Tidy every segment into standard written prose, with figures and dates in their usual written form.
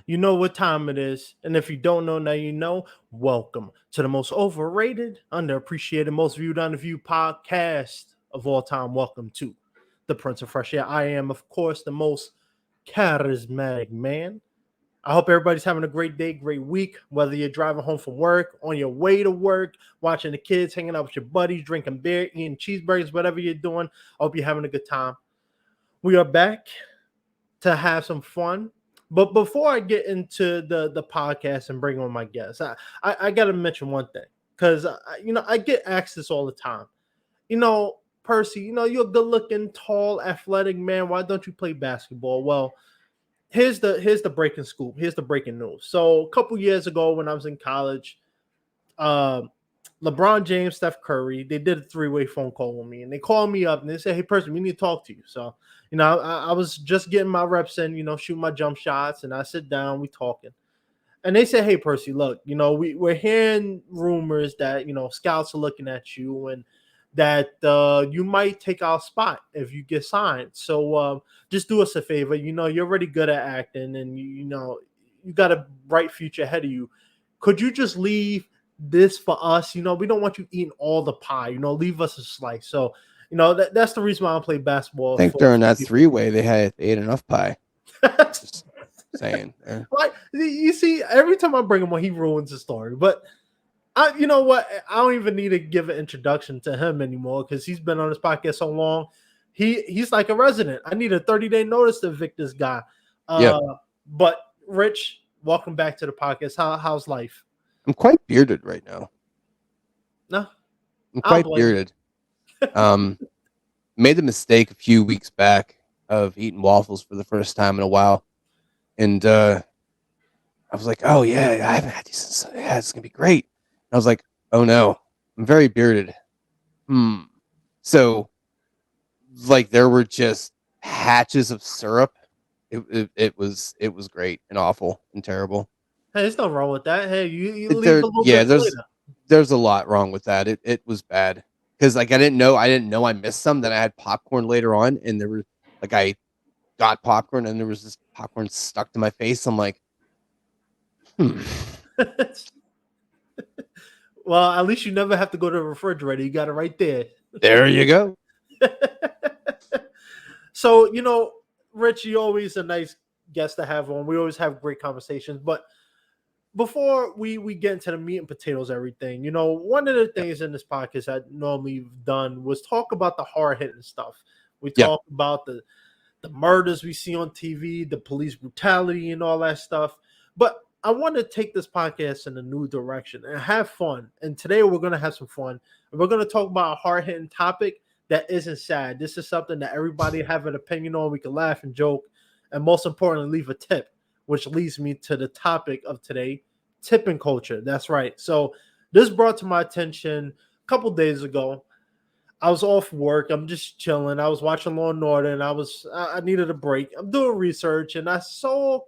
You know what time it is. And if you don't know, now you know. Welcome to the most overrated, underappreciated, most viewed, underviewed podcast of all time. Welcome to the Prince of Fresh Air. I am, of course, the most charismatic man. I hope everybody's having a great day, great week, whether you're driving home from work, on your way to work, watching the kids, hanging out with your buddies, drinking beer, eating cheeseburgers, whatever you're doing. I hope you're having a good time. We are back to have some fun. But before I get into the podcast and bring on my guests, I got to mention one thing because I get asked this all the time. Percy, you're a good looking, tall, athletic man. Why don't you play basketball? Well, here's the breaking scoop. Here's the breaking news. So a couple years ago, when I was in college, uh, LeBron James, Steph Curry, they did a three-way phone call with me, and they called me up and they said, "Hey, Percy, we need to talk to you." So, I was just getting my reps in, shooting my jump shots, and I sit down, we talking, and they said, "Hey, Percy, look, we're hearing rumors that scouts are looking at you, and that you might take our spot if you get signed. So just do us a favor. You're already good at acting, and you got a bright future ahead of you. Could you just leave this for us? We don't want you eating all the pie. Leave us a slice." So that's the reason why I play basketball I think for during that people. three-way, they ate enough pie. Just saying. Like, you see, every time I bring him on, he ruins the story. But you know what? I don't even need to give an introduction to him anymore because he's been on this podcast so long. He's like a resident. I need a 30-day notice to evict this guy. Yep. Uh, but Rich, welcome back to the podcast. How's life? I'm quite bearded right now. No, I'm I don't quite blame bearded. Um, Made the mistake a few weeks back of eating waffles for the first time in a while, and I was like, "Oh yeah, I haven't had these since. Yeah, it's gonna be great." And I was like, "Oh no, I'm very bearded." So like there were just hatches of syrup. It was great and awful and terrible. you. Hey, there's nothing wrong with that. Hey, you leave a There, little yeah, bit there's later. there's a lot wrong with that. It was bad because like I didn't know I missed some. Then I had popcorn later on, and there were like I got popcorn, and there was this popcorn stuck to my face. I'm like, hmm. Well, at least you never have to go to the refrigerator. You got it right there. There you go. So, Rich, you're always a nice guest to have on. We always have great conversations. But before we get into the meat and potatoes, everything, one of the Yep. things in this podcast I normally done was talk about the hard hitting stuff. We Yep. talk about the murders we see on TV, the police brutality, and all that stuff. But I want to take this podcast in a new direction and have fun. And today we're going to have some fun. And we're going to talk about a hard hitting topic that isn't sad. This is something that everybody have an opinion on. We can laugh and joke, and most importantly, leave a tip, which leads me to the topic of today, tipping culture. That's right. So this brought to my attention a couple days ago. I was off work. I'm just chilling. I was watching Law and Order, and I needed a break. I'm doing research, and I so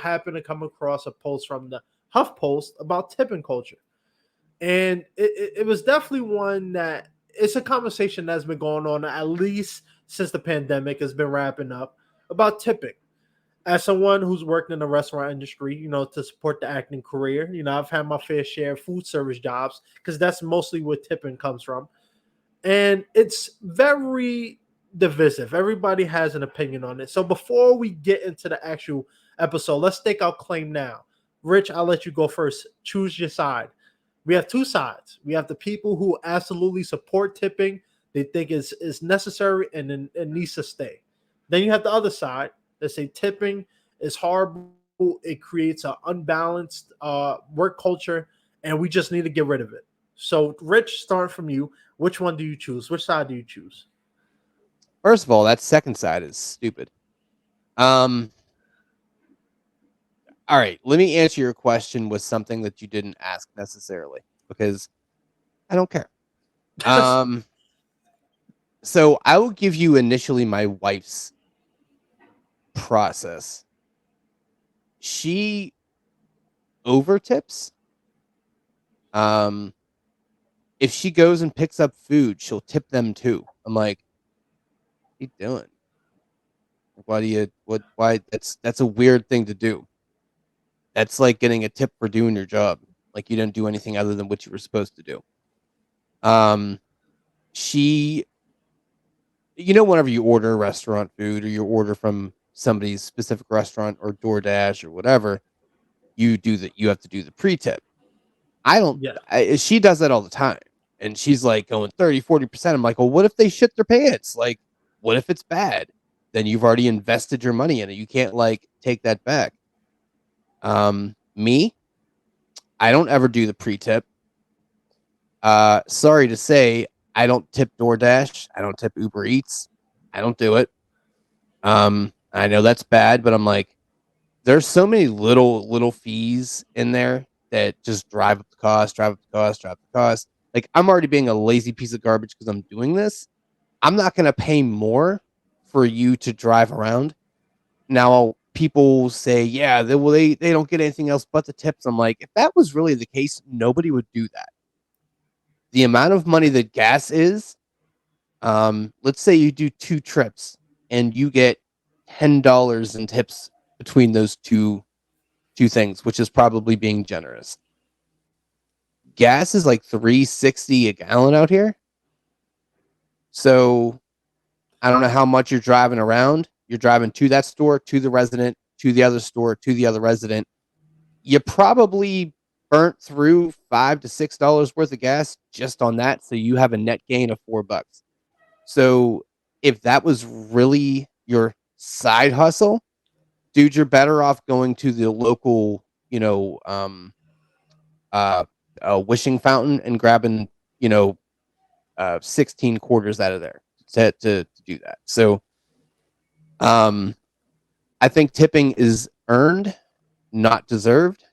happened to come across a post from the HuffPost about tipping culture, and it was definitely one that it's a conversation that's been going on at least since the pandemic has been wrapping up about tipping. As someone who's worked in the restaurant industry, to support the acting career, I've had my fair share of food service jobs because that's mostly where tipping comes from, and it's very divisive. Everybody has an opinion on it. So before we get into the actual episode, let's stake our claim now. Rich, I'll let you go first. Choose your side. We have two sides. We have the people who absolutely support tipping. They think it's necessary and it needs to stay. Then you have the other side that say tipping is horrible. It creates an unbalanced work culture, and we just need to get rid of it. So, Rich, start from you. Which one do you choose? Which side do you choose? First of all, that second side is stupid. Um, all right, let me answer your question with something that you didn't ask necessarily because I don't care. Um, so I will give you initially my wife's process. She over tips. Um, if she goes and picks up food, she'll tip them too. I'm like, what are you doing? Why do you what? Why that's a weird thing to do. That's like getting a tip for doing your job. Like you didn't do anything other than what you were supposed to do. She, whenever you order restaurant food or you order from somebody's specific restaurant or DoorDash or whatever, you have to do the pre-tip. I don't, Yeah. she does that all the time. And she's like going 30, 40%. I'm like, well, what if they shit their pants? Like, what if it's bad? Then you've already invested your money in it. You can't like take that back. Me, I don't ever do the pre-tip. Sorry to say, I don't tip DoorDash. I don't tip Uber Eats. I don't do it. I know that's bad, but I'm like, there's so many little fees in there that just drive up the cost, drive up the cost, drive up the cost. Like I'm already being a lazy piece of garbage because I'm doing this. I'm not gonna pay more for you to drive around. Now people say, yeah, they don't get anything else but the tips. I'm like, if that was really the case, nobody would do that. The amount of money that gas is, let's say you do 2 trips and you get $10 in tips between those two things, which is probably being generous. Gas is like $3.60 a gallon out here. So I don't know how much you're driving around. You're driving to that store, to the resident, to the other store, to the other resident. You probably burnt through $5 to $6 worth of gas just on that. So you have a net gain of $4. So if that was really your side hustle, dude, you're better off going to the local, wishing fountain and grabbing, 16 quarters out of there to do that. So, I think tipping is earned, not deserved.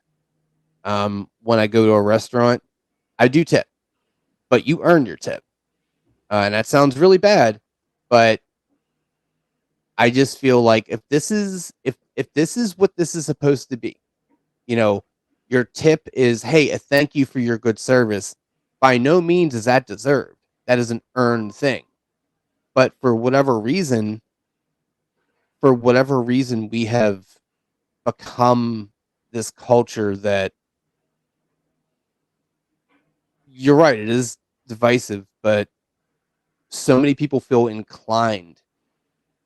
When I go to a restaurant, I do tip, but you earn your tip. And that sounds really bad, but I just feel like if this is what this is supposed to be, you know, your tip is, hey, a thank you for your good service. By no means is that deserved. That is an earned thing. But for whatever reason, we have become this culture that you're right, it is divisive, but so many people feel inclined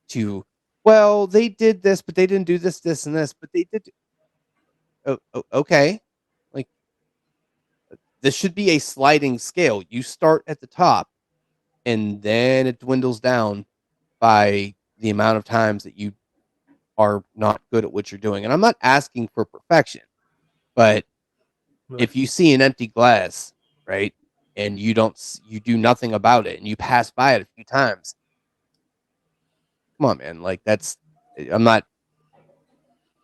to, well, they did this, but they didn't do this, this, and this, but they did. Okay. Like, this should be a sliding scale. You start at the top and then it dwindles down by the amount of times that you are not good at what you're doing. And I'm not asking for perfection, but Right. if you see an empty glass, right, and you do nothing about it and you pass by it a few times, come on, man. Like, I'm not,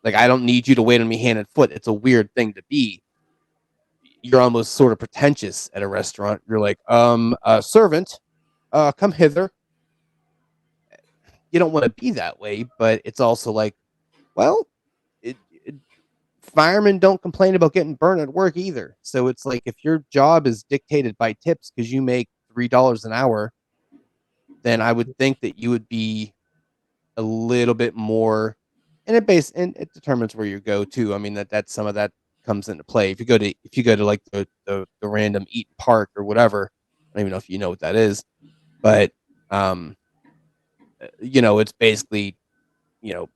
like, I don't need you to wait on me hand and foot. It's a weird thing to be. You're almost sort of pretentious at a restaurant. You're like, servant, come hither. You don't want to be that way, but it's also like, well, firemen don't complain about getting burned at work either. So it's like, if your job is dictated by tips because you make $3 an hour, then I would think that you would be a little bit more, and it determines where you go too. I mean, that some of that comes into play. If you go to like the random Eaton Park or whatever, I don't even know if you know what that is, but it's basically, you know,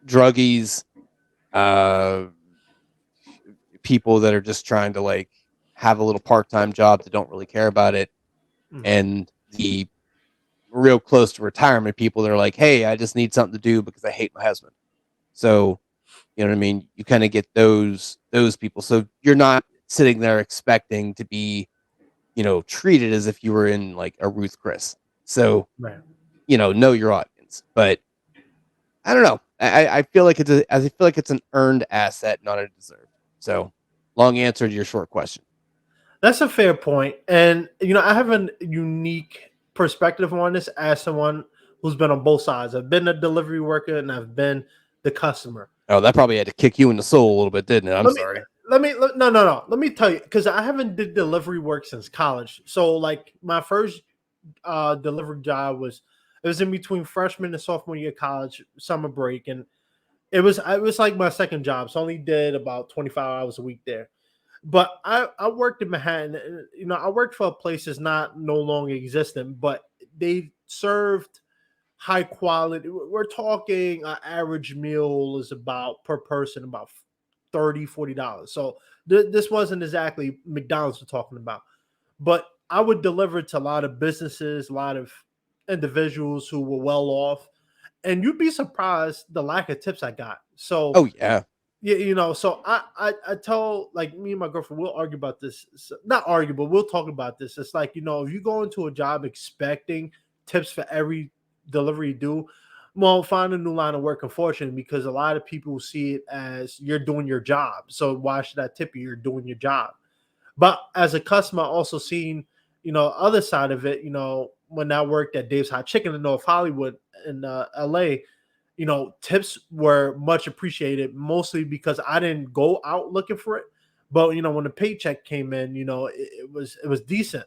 druggies, uh, people that are just trying to like have a little part-time job that don't really care about it, Mm. and the real close to retirement people that are like, hey, I just need something to do because I hate my husband. So, you know what I mean? You kind of get those people. So you're not sitting there expecting to be, treated as if you were in like a Ruth Chris. So, Right. Know your audience. But I don't know. I feel like it's an earned asset, not a deserved. So, long answer to your short question. That's a fair point. And I have a unique perspective on this as someone who's been on both sides. I've been a delivery worker and I've been the customer. Oh, that probably had to kick you in the soul a little bit, didn't it? I'm Let me sorry. no. Let me tell you, because I haven't did delivery work since college. So like my first delivery job was, it was in between freshman and sophomore year of college, summer break, and it was like my second job. So I only did about 25 hours a week there. But I worked in Manhattan. I worked for a place that's not no longer existent, but they served high quality. We're talking an average meal is about per person about $30-$40. So this wasn't exactly McDonald's we're talking about, but I would deliver to a lot of businesses, a lot of individuals who were well off, and you'd be surprised the lack of tips I got. So Oh yeah. yeah, so I tell, like, me and my girlfriend, we'll argue about this. Not argue, but we'll talk about this. It's like, if you go into a job expecting tips for every delivery you do, well, find a new line of work, unfortunately, because a lot of people see it as you're doing your job. So why should I tip you? You're doing your job. But as a customer, also seeing, other side of it, when I worked at Dave's Hot Chicken in North Hollywood in LA, tips were much appreciated, mostly because I didn't go out looking for it. But when the paycheck came in, it was decent.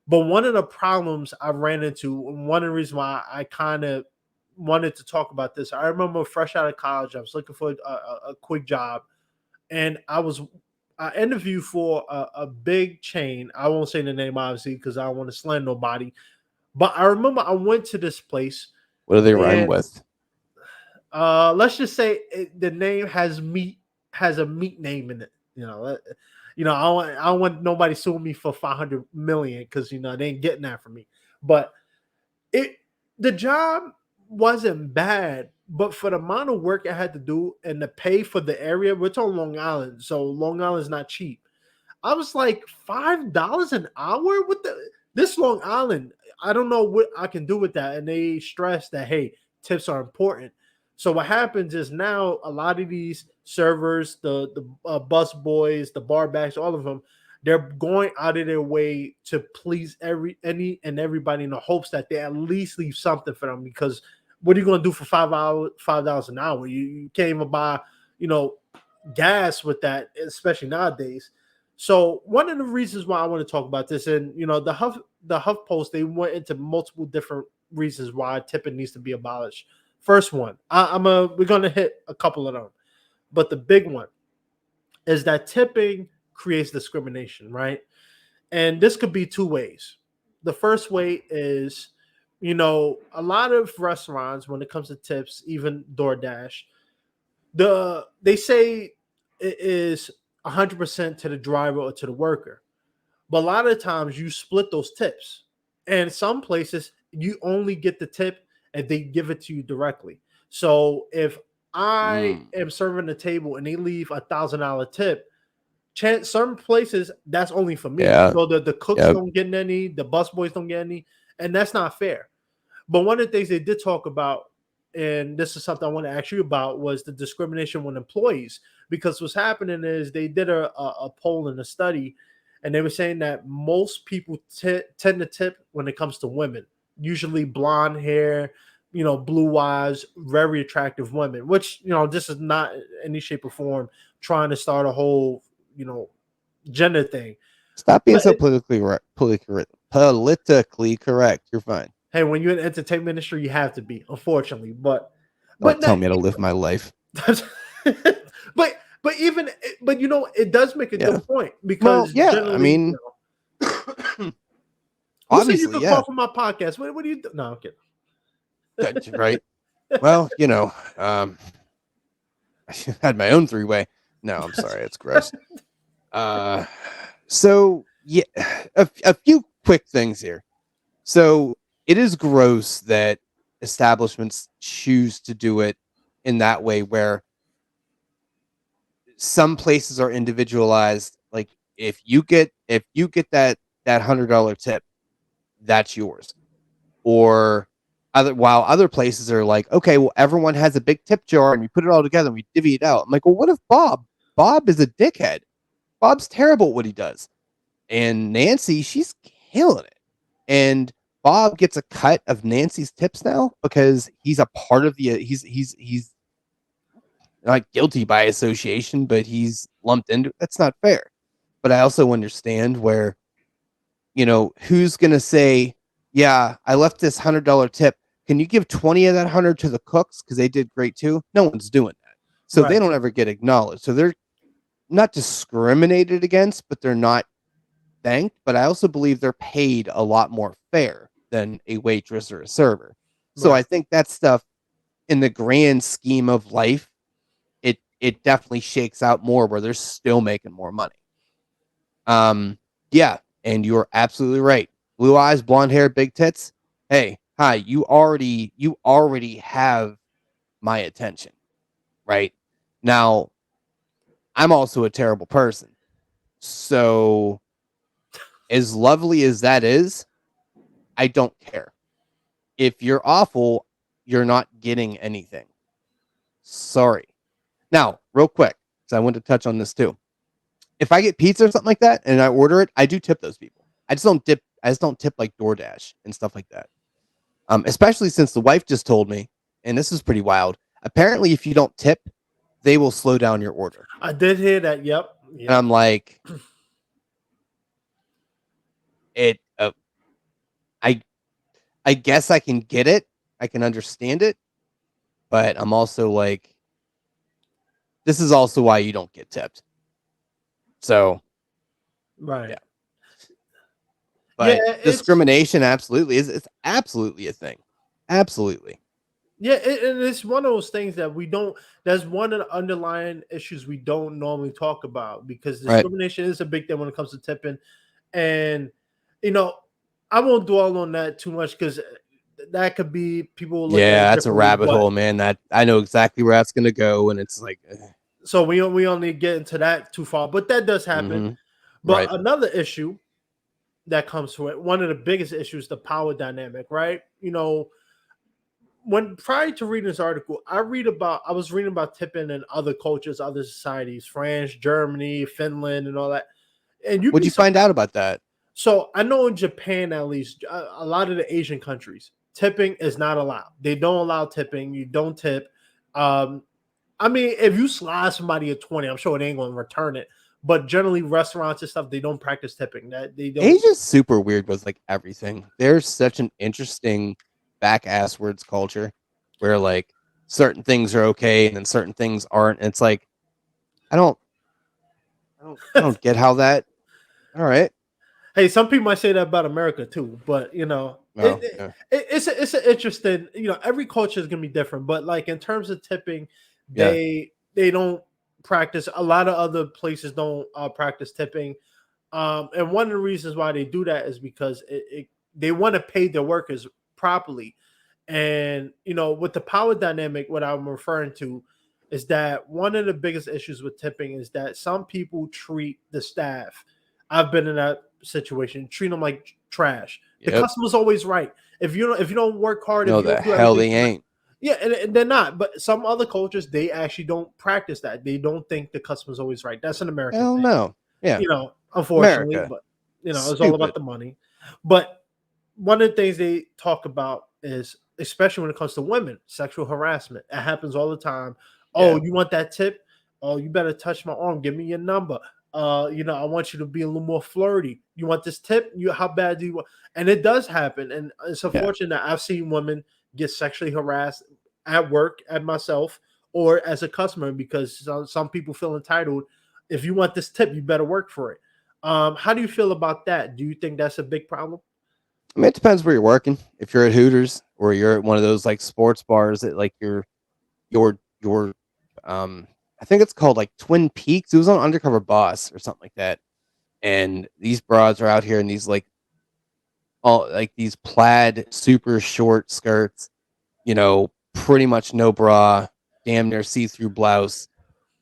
But one of the problems I ran into, and one of the reasons why I kind of wanted to talk about this, I remember fresh out of college, I was looking for a quick job, and I interviewed for a big chain. I won't say the name obviously because I don't want to slander nobody. But I remember I went to this place, What do they rhyme and with? let's just say the name has a meat name in it. I don't want nobody suing me for 500 million because they ain't getting that from me. But it the job wasn't bad, but for the amount of work I had to do and the pay for the area, we're talking Long Island, so Long Island's not cheap. I was like $5 an hour with this Long Island. I don't know what I can do with that. And they stress that, hey, tips are important. So what happens is now a lot of these servers, the bus boys, the bar backs, all of them, they're going out of their way to please any and everybody in the hopes that they at least leave something for them. Because what are you going to do for $5 an hour? You can't even buy, you know, gas with that, especially nowadays. So one of the reasons why I want to talk about this, and the Huff Post, they went into multiple different reasons why tipping needs to be abolished. First one, we're gonna hit a couple of them, but the big one is that tipping creates discrimination, right? And this could be two ways. The first way is, a lot of restaurants, when it comes to tips, even DoorDash, they say it is 100% to the driver or to the worker. But a lot of times you split those tips. And some places you only get the tip if they give it to you directly. So if I am serving the table and they leave $1,000 tip, some places that's only for me. Yeah. So the cooks Yep. don't get any, the bus boys don't get any, and that's not fair. But one of the things they did talk about, and this is something I want to ask you about, was the discrimination with employees. Because what's happening is they did a poll and a study, and they were saying that most people tend to tip when it comes to women, usually blonde hair, blue eyes, very attractive women, which, this is not in any shape or form trying to start a whole, gender thing. Stop being But so politically correct. You're fine. hey, when you're in the entertainment industry, you have to be, unfortunately. But Don't tell that, me how to live my life. but even but it does make a Yeah. good point Well, because yeah, generally, I mean, who said you obviously, could yeah. call for my podcast? What do you do? No, I'm kidding. Good, right? Well, I had my own three-way. No, I'm sorry, it's gross. So yeah, a few quick things here. So it is gross that establishments choose to do it in that way, where some places are individualized. Like if you get that $100 tip, that's yours. Or while other places are like, okay, well, everyone has a big tip jar and we put it all together and we divvy it out. I'm like, well, what if Bob is a dickhead? Bob's terrible at what he does. And Nancy, she's killing it. And Bob gets a cut of Nancy's tips now because he's a part of he's not guilty by association, but he's lumped into it. That's not fair. But I also understand where, who's going to say, yeah, I left this $100 tip. Can you give 20 of that 100 to the cooks because they did great too? No one's doing that. So they Right. don't ever get acknowledged. So they're not discriminated against, but they're not thanked. But I also believe they're paid a lot more fair than a waitress or a server. So I Right. think that stuff in the grand scheme of life, it definitely shakes out more where they're still making more money. Yeah, and you're absolutely right. Blue eyes, blonde hair, big tits. Hey, hi, you already have my attention, right? Now, I'm also a terrible person. So, as lovely as that is, I don't care. If you're awful, you're not getting anything. Sorry. Now, real quick, because I want to touch on this too. If I get pizza or something like that and I order it, I do tip those people. I just don't tip like DoorDash and stuff like that. Especially since the wife just told me, and this is pretty wild. Apparently, if you don't tip, they will slow down your order. I did hear that. Yep. And Yep. I'm like, it. I I guess I can get it. I can understand it, but I'm also like, this is also why you don't get tipped. So Right. yeah, Yeah. but It's discrimination absolutely is. It's absolutely a thing. Absolutely. Yeah, and it's one of those things that we don't. That's one of the underlying issues we don't normally talk about because Right. discrimination is a big thing when it comes to tipping, and you know, I won't dwell on that too much because that could be people will look at Yeah, it that's a differently. rabbit But hole, man. That I know exactly where that's gonna go, and it's like, so we only get into that too far, but that does happen. mm-hmm. But Right. another issue that comes to it, one of the biggest issues, the power dynamic, right? When prior to reading this article, I was reading about tipping in other cultures, other societies, France, Germany, Finland, and all that. And you'd What'd be you find surprised. out about that? So I know in Japan, at least, a lot of the Asian countries, tipping is not allowed. They don't allow tipping. You don't tip. Um, I mean, if you slide somebody a 20, I'm sure it ain't going to return it. But generally, restaurants and stuff, they don't practice tipping. That they don't. Asia's super weird with like everything. There's such an interesting back ass words culture where like certain things are okay and then certain things aren't. And it's like I don't I don't get how that. All right. Hey, some people might say that about America too, but Well, yeah. it's an interesting. Every culture is gonna be different, but like in terms of tipping, Yeah. they don't practice. A lot of other places don't practice tipping, and one of the reasons why they do that is because they want to pay their workers properly, and with the power dynamic, what I'm referring to is that one of the biggest issues with tipping is that some people treat the staff. I've been in that situation, treat them like trash. The Yep. customer's always right. If you don't work hard, if No, you the don't do hell everything they correct, ain't. yeah, and they're not. But some other cultures, they actually don't practice that. They don't think the customer's always right. That's an American Hell thing, no. Yeah. unfortunately. America. But it's all about Stupid. the money. But one of the things they talk about is, especially when it comes to women, sexual harassment. It happens all the time. Oh, Yeah. you want that tip? Oh, you better touch my arm. Give me your number. I want you to be a little more flirty. You want this tip? How bad do you want? And it does happen. And it's Yeah. unfortunate that I've seen women get sexually harassed at work, at myself, or as a customer because some people feel entitled. If you want this tip, you better work for it. How do you feel about that? Do you think that's a big problem? I mean, it depends where you're working. If you're at Hooters or you're at one of those like sports bars that like your I think it's called like Twin Peaks. It was on Undercover Boss or something like that. And these broads are out here in these like all like these plaid super short skirts, pretty much no bra, damn near see-through blouse.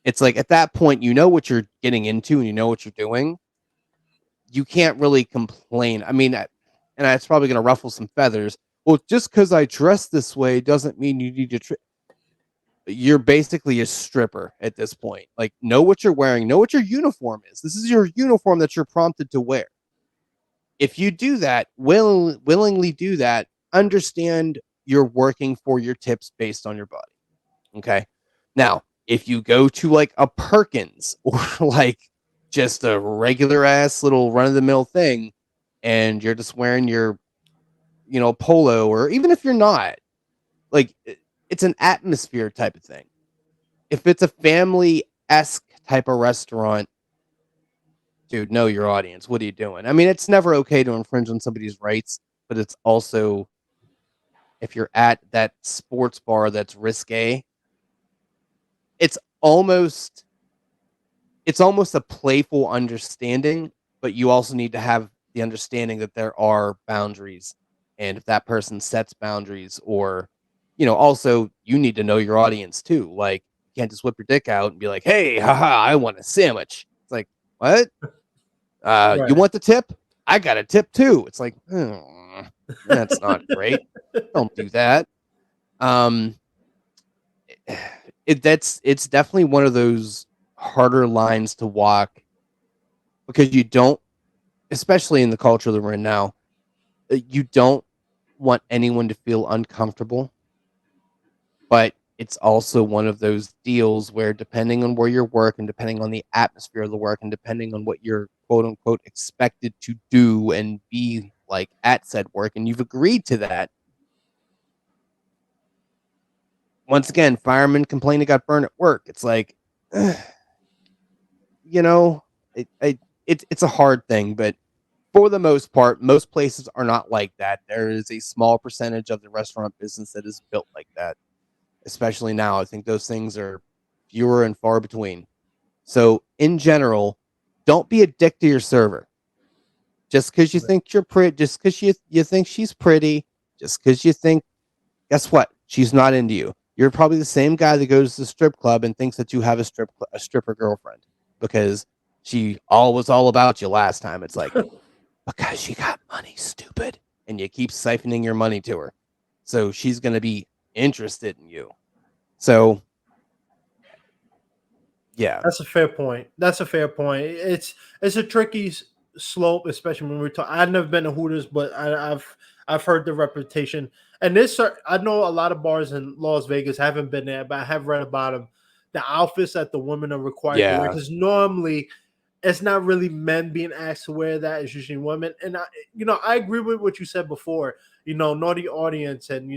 It's like at that point you know what you're getting into and you know what you're doing. You can't really complain. I mean, and that's probably going to ruffle some feathers. Well, just because I dress this way doesn't mean you need to. You're basically a stripper at this point. Like, know what you're wearing, know what your uniform is. This is your uniform that you're prompted to wear. If you do that, willingly do that, understand you're working for your tips based on your body. Okay. Now, if you go to like a Perkins or like just a regular ass little run of the mill thing and you're just wearing your, polo, or even if you're not, like it's an atmosphere type of thing. if it's a family-esque type of restaurant, dude, know your audience. What are you doing? I mean, it's never okay to infringe on somebody's rights, but it's also, if you're at that sports bar that's risque, it's almost it's almost a playful understanding, but you also need to have the understanding that there are boundaries. And if that person sets boundaries, or, also you need to know your audience too. Like, you can't just whip your dick out and be like, hey, haha, I want a sandwich. It's like, what? You Right. want the tip? I got a tip too. It's like, that's not great. Don't do that. Um, it's definitely one of those harder lines to walk, because you don't, especially in the culture that we're in now, you don't want anyone to feel uncomfortable. But it's also one of those deals where, depending on where you work and depending on the atmosphere of the work and depending on what you're quote unquote expected to do and be like at said work, and you've agreed to that. Once again, firemen complain they got burned at work. It's like, you know, it's a hard thing, but for the most part, most places are not like that. There is a small percentage of the restaurant business that is built like that, especially now. I think those things are fewer and far between. So, in general, don't be a dick to your server. Just because you think you're pretty, just because you think she's pretty, just because you think, guess what? She's not into you. You're probably the same guy that goes to the strip club and thinks that you have a stripper girlfriend because she was all about you last time. It's like, because she got money, stupid. And you keep siphoning your money to her. So she's going to be interested in you. So, yeah. That's a fair point. That's a fair point. It's a tricky slope, especially when we're talking. I've never been to Hooters, but I've heard the reputation. And I know a lot of bars in Las Vegas. Haven't been there, but I have read about them. The outfits that the women are required to wear, Yeah. because normally it's not really men being asked to wear that. It's usually women. And I agree with what you said before. Naughty audience, and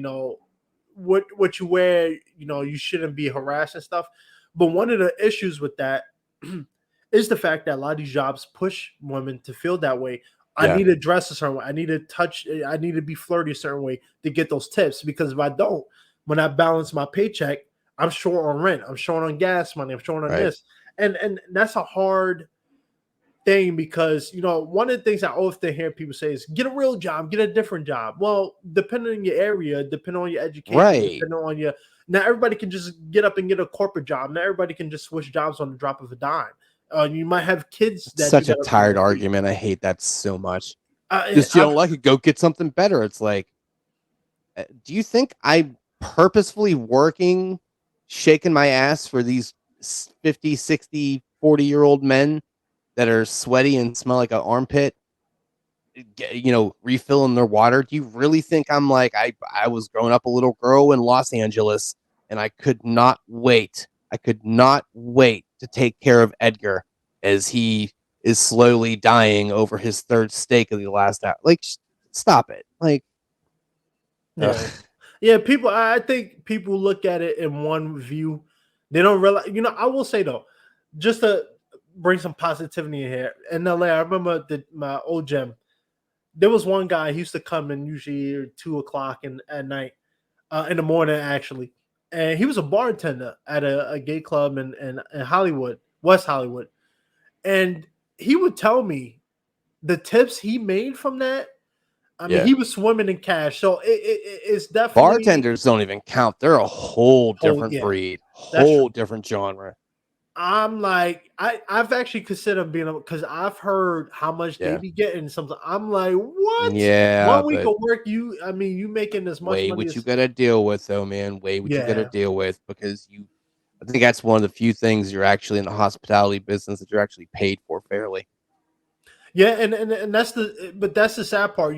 what you wear. You shouldn't be harassed and stuff. But one of the issues with that is the fact that a lot of these jobs push women to feel that way. I Yeah. need to dress a certain way. I need to I need to be flirty a certain way to get those tips. Because if I don't, when I balance my paycheck, I'm short on rent. I'm short on gas money. I'm short on Right. this. And that's a hard thing, because one of the things I often hear people say is, get a real job, get a different job. Well, depending on your area, depending on your education, Right. depending on your, not everybody can just get up and get a corporate job. Not everybody can just switch jobs on the drop of a dime. You might have kids It's that you such a got tired to feed. argument. I hate that so much. Just, you I've don't like it, go get something better. It's like, do you think I'm purposefully working, shaking my ass for these 50, 60, 40-year-old men that are sweaty and smell like an armpit, refilling their water? Do you really think I'm like, I was growing up a little girl in Los Angeles and I could not wait. I could not wait to take care of Edgar as he is slowly dying over his third steak of the last hour. Like, stop it. Like, Yeah, ugh. yeah. People, I think people look at it in one view. They don't realize. I will say though, just to bring some positivity in here. In LA, I remember my old gym. There was one guy. He used to come in usually 2 o'clock at night, in the morning actually, and he was a bartender at a gay club in Hollywood, West Hollywood, and he would tell me the tips he made from that. I mean, Yeah. he was swimming in cash, so it's definitely Bartenders don't even count. They're a whole whole. different Yeah, breed, that's true. whole different genre. I'm like, I've actually considered being, because I've heard how much they Yeah. be getting. Something I'm like, what? Yeah, 1 week but of work, I mean, you making as much weigh money what you as. got to deal with, though, man. Weigh what you got to Yeah, deal with, because I think that's one of the few things you're actually in the hospitality business that you're actually paid for fairly. yeah, and that's the sad part.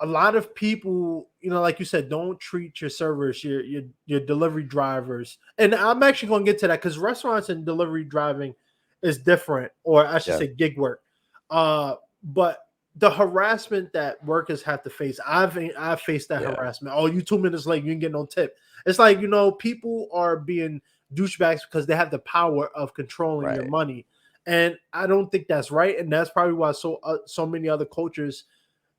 A lot of people, like you said, don't treat your servers, your delivery drivers, and I'm actually going to get to that, because restaurants and delivery driving is different, or I should Yeah. say gig work. But the harassment that workers have to face. I've faced that Yeah. harassment. Oh, you 2 minutes late, you didn't get no tip. It's like, people are being douchebags because they have the power of controlling your Right. money, and I don't think that's right. And that's probably why so many other cultures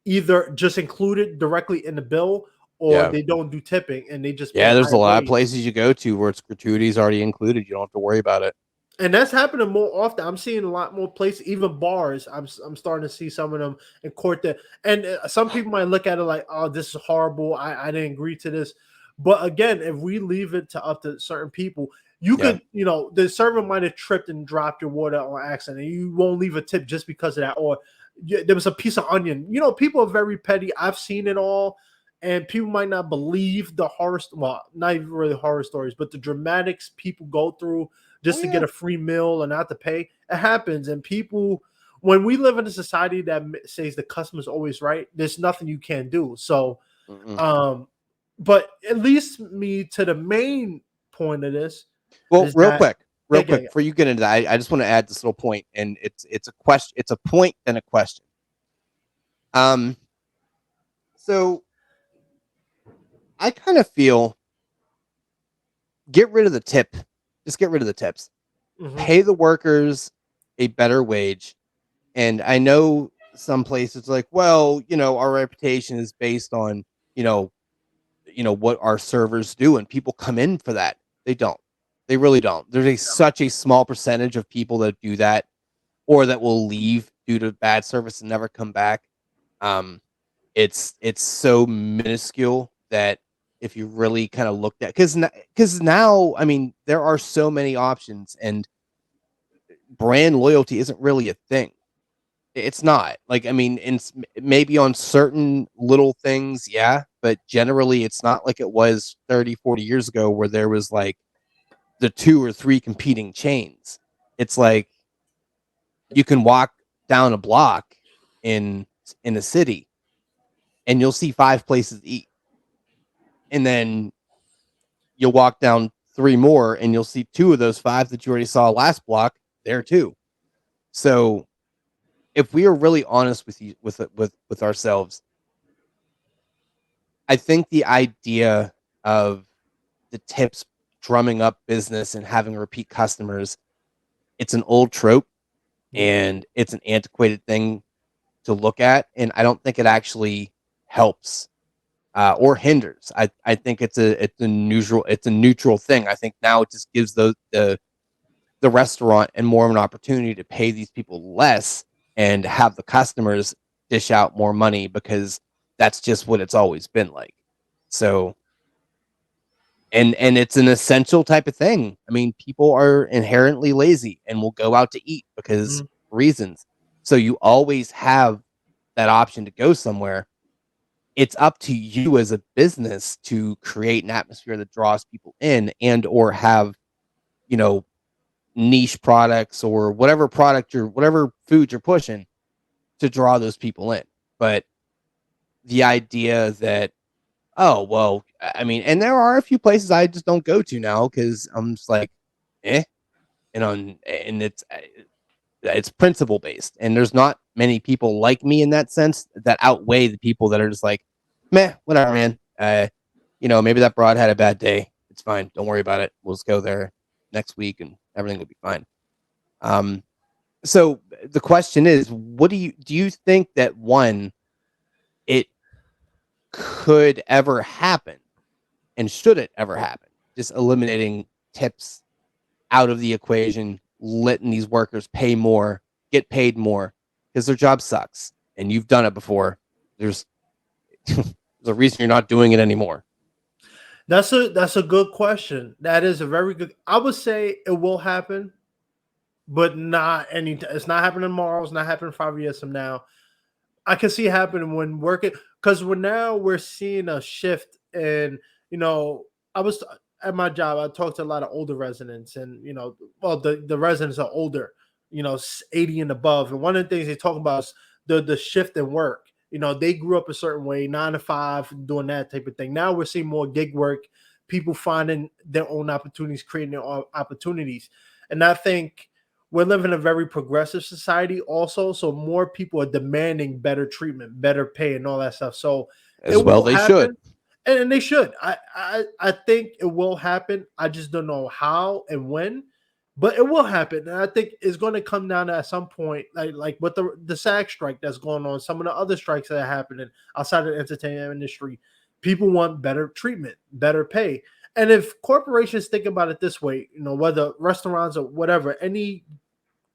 either just include it directly in the bill, or Yeah. they don't do tipping and they just pay Yeah. There's a higher lot of wage. places you go to where it's gratuities already included. You don't have to worry about it. And that's happening more often. I'm seeing a lot more places, even bars. I'm starting to see some of them in court. That, and some people might look at it like, "Oh, this is horrible. I didn't agree to this." But again, if we leave it to up to certain people, you Yeah. could, the server might have tripped and dropped your water on accident, and you won't leave a tip just because of that. Or there was a piece of onion. People are very petty. I've seen it all, and people might not believe the horror. Well, not even really horror stories, but the dramatics people go through Oh just to yeah. get a free meal and not to pay. It happens. And people, when we live in a society that says the customer's always right, there's nothing you can do. So, Mm-mm. um, but it leads me to the main point of this Well, is that, yeah, real yeah, quick, before you get into that, I just want to add this little point, and it's a question, it's a point and a question. Um, so I kind of feel get rid of the tip, just get rid of the tips, yeah. Hmm. pay the workers a better wage, and I know some places like, well, our reputation is based on you know what our servers do, and people come in for that. They don't. They really don't. There's such a small percentage of people that do that or that will leave due to bad service and never come back. Um, it's so minuscule that if you really kind of looked at, because now, I mean, there are so many options, and brand loyalty isn't really a thing. It's not. Like, I mean, maybe on certain little things, yeah, but generally it's not like it was 30, 40 years ago where there was like the two or three competing chains. It's like you can walk down a block in a city and you'll see five places to eat. And then you'll walk down three more and you'll see two of those five that you already saw last block there too. So if we are really honest with ourselves, I think the idea of the tips drumming up business and having repeat customers, it's an old trope Yeah. and it's an antiquated thing to look at, and I don't think it actually helps or hinders. I think it's a neutral thing. I think now it just gives the restaurant and more of an opportunity to pay these people less and have the customers dish out more money because that's just what it's always been like. So and it's an essential type of thing. I mean, people are inherently lazy and will go out to eat because Mhm. reasons. So you always have that option to go somewhere. It's up to you as a business to create an atmosphere that draws people in and or have, you know, niche products or whatever food you're pushing to draw those people in. But the idea that, oh, well, I mean, and there are a few places I just don't go to now because I'm just like, eh, and it's principle based, and there's not many people like me in that sense that outweigh the people that are just like, meh, whatever, man. Maybe that broad had a bad day. It's fine. Don't worry about it. We'll just go there next week, and everything will be fine. Um, so the question is, what do you think that one it could ever happen, and should it ever happen? Just eliminating tips out of the equation, letting these workers pay more, get paid more because their job sucks, and you've done it before. There's there's a reason you're not doing it anymore. That's a good question. That is a very good. I would say it will happen, but not any. It's not happening tomorrow. It's not happening 5 years from now. I can see it happening when working, because we're seeing a shift in, you know I was at my job. I talked to a lot of older residents, and well, the residents are older, 80 and above, and one of the things they talk about is the shift in work. They grew up a certain way, 9 to 5, doing that type of thing. Now we're seeing more gig work, people finding their own opportunities, creating their own opportunities, and I think we're living in a very progressive society also, so more people are demanding better treatment, better pay, and all that stuff. So it As well, will they should. happen, and they should. I think it will happen. I just don't know how and when, but it will happen. And I think it's going to come down to at some point, like with the SAG strike that's going on, some of the other strikes that are happening outside of the entertainment industry. People want better treatment, better pay. And if corporations think about it this way, whether restaurants or whatever, any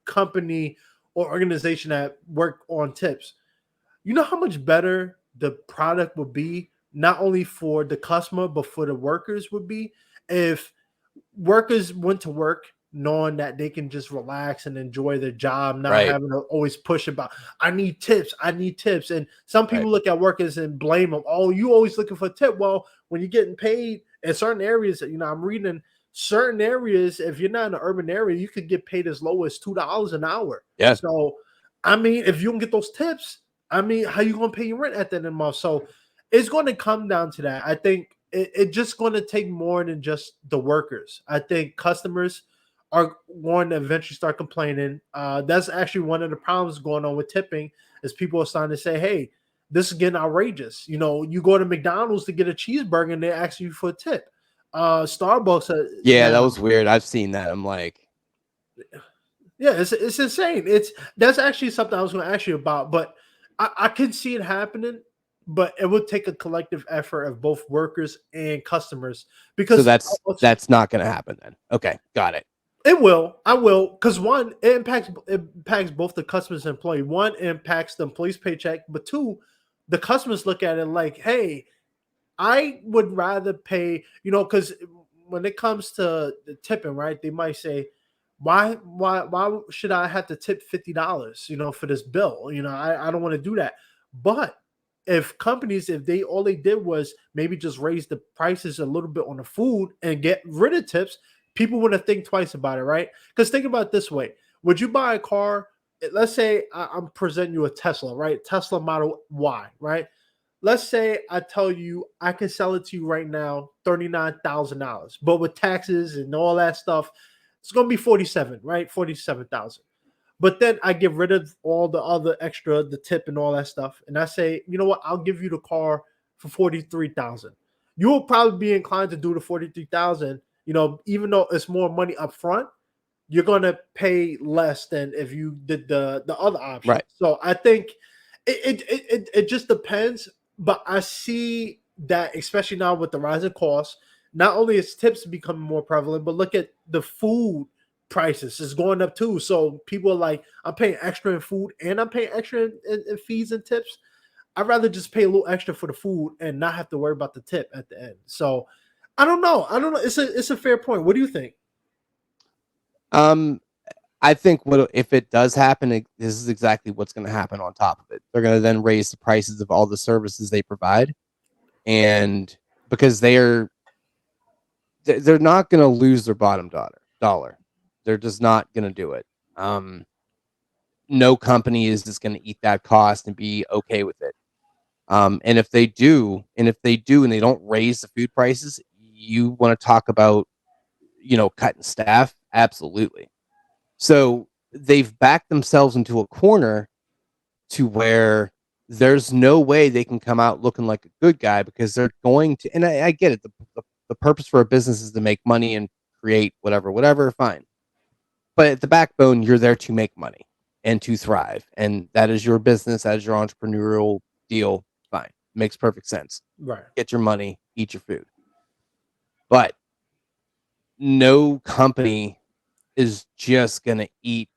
company or organization that work on tips, you know how much better the product would be, not only for the customer, but for the workers would be if workers went to work knowing that they can just relax and enjoy their job, not Right. having to always push about, I need tips, I need tips. And some Right. people look at workers and blame them. Oh, you always looking for a tip. Well, when you're getting paid in certain areas, I'm reading certain areas, if you're not in an urban area, you could get paid as low as $2 an hour. Yeah. So, I mean, if you don't get those tips, I mean, how you gonna pay your rent at the end of the month? So it's going to come down to that. I think it's just going to take more than just the workers. I think customers are going to eventually start complaining. That's actually one of the problems going on with tipping is people are starting to say, hey, this is getting outrageous. You go to McDonald's to get a cheeseburger and they ask you for a tip. Starbucks Yeah, that now. was weird. I've seen that. I'm like, Yeah, it's insane. That's actually something I was going to ask you about, but I can see it happening, but it would take a collective effort of both workers and customers so because that's not going to happen then. Okay, got it. it will. I will, because one, it impacts both the customers and employee. One, it impacts the employee's paycheck, but two, the customers look at it like, hey, I would rather pay, because when it comes to the tipping, right, they might say, why should I have to tip $50, for this bill? I don't want to do that. But if companies, if all they did was maybe just raise the prices a little bit on the food and get rid of tips, people wouldn't think twice about it, right? Because think about it this way. Would you buy a car? Let's say I'm presenting you a Tesla, right? Tesla Model Y, right? Let's say I tell you I can sell it to you right now, $39,000, but with taxes and all that stuff, it's gonna be 47, right? 47,000. But then I get rid of all the other extra, the tip and all that stuff, and I say, you know what? I'll give you the car for 43,000. You will probably be inclined to do the 43,000. Even though it's more money up front, you're gonna pay less than if you did the other option. Right. So I think it just depends. But I see that, especially now with the rise in costs, not only is tips becoming more prevalent, but look at the food prices is going up too. So people are like, I'm paying extra in food and I'm paying extra in fees and tips. I'd rather just pay a little extra for the food and not have to worry about the tip at the end. So I don't know. It's a fair point. What do you think? I think what if it does happen, this is exactly what's going to happen on top of it. They're going to then raise the prices of all the services they provide, and because they're not going to lose their bottom dollar. They're just not going to do it. No company is just going to eat that cost and be okay with it. And if they do, and they don't raise the food prices, you want to talk about, cutting staff? Absolutely. So they've backed themselves into a corner to where there's no way they can come out looking like a good guy because they're going to, and I get it. The purpose for a business is to make money and create whatever, fine. But at the backbone, you're there to make money and to thrive. And that is your business, that is your entrepreneurial deal. Fine. Makes perfect sense. Right. Get your money, eat your food. But no company is just going to eat,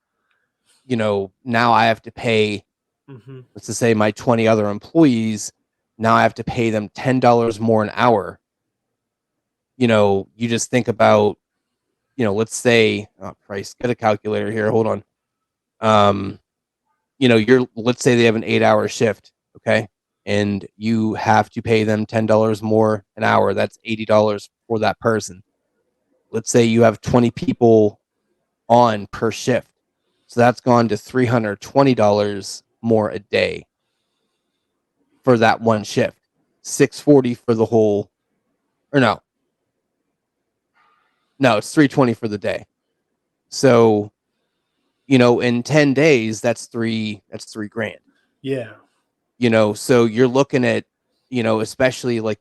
now I have to pay, let's just say my 20 other employees, now I have to pay them $10 more an hour. You just think about, let's say, oh Christ, get a calculator here. Hold on. Let's say they have an 8-hour shift. Okay. And you have to pay them $10 more an hour. That's $80 for that person. Let's say you have 20 people on per shift. So that's gone to $320 more a day for that one shift. $640 for the whole, or no, it's $320 for the day. So in 10 days, that's $3,000. Yeah. So you're looking at, especially like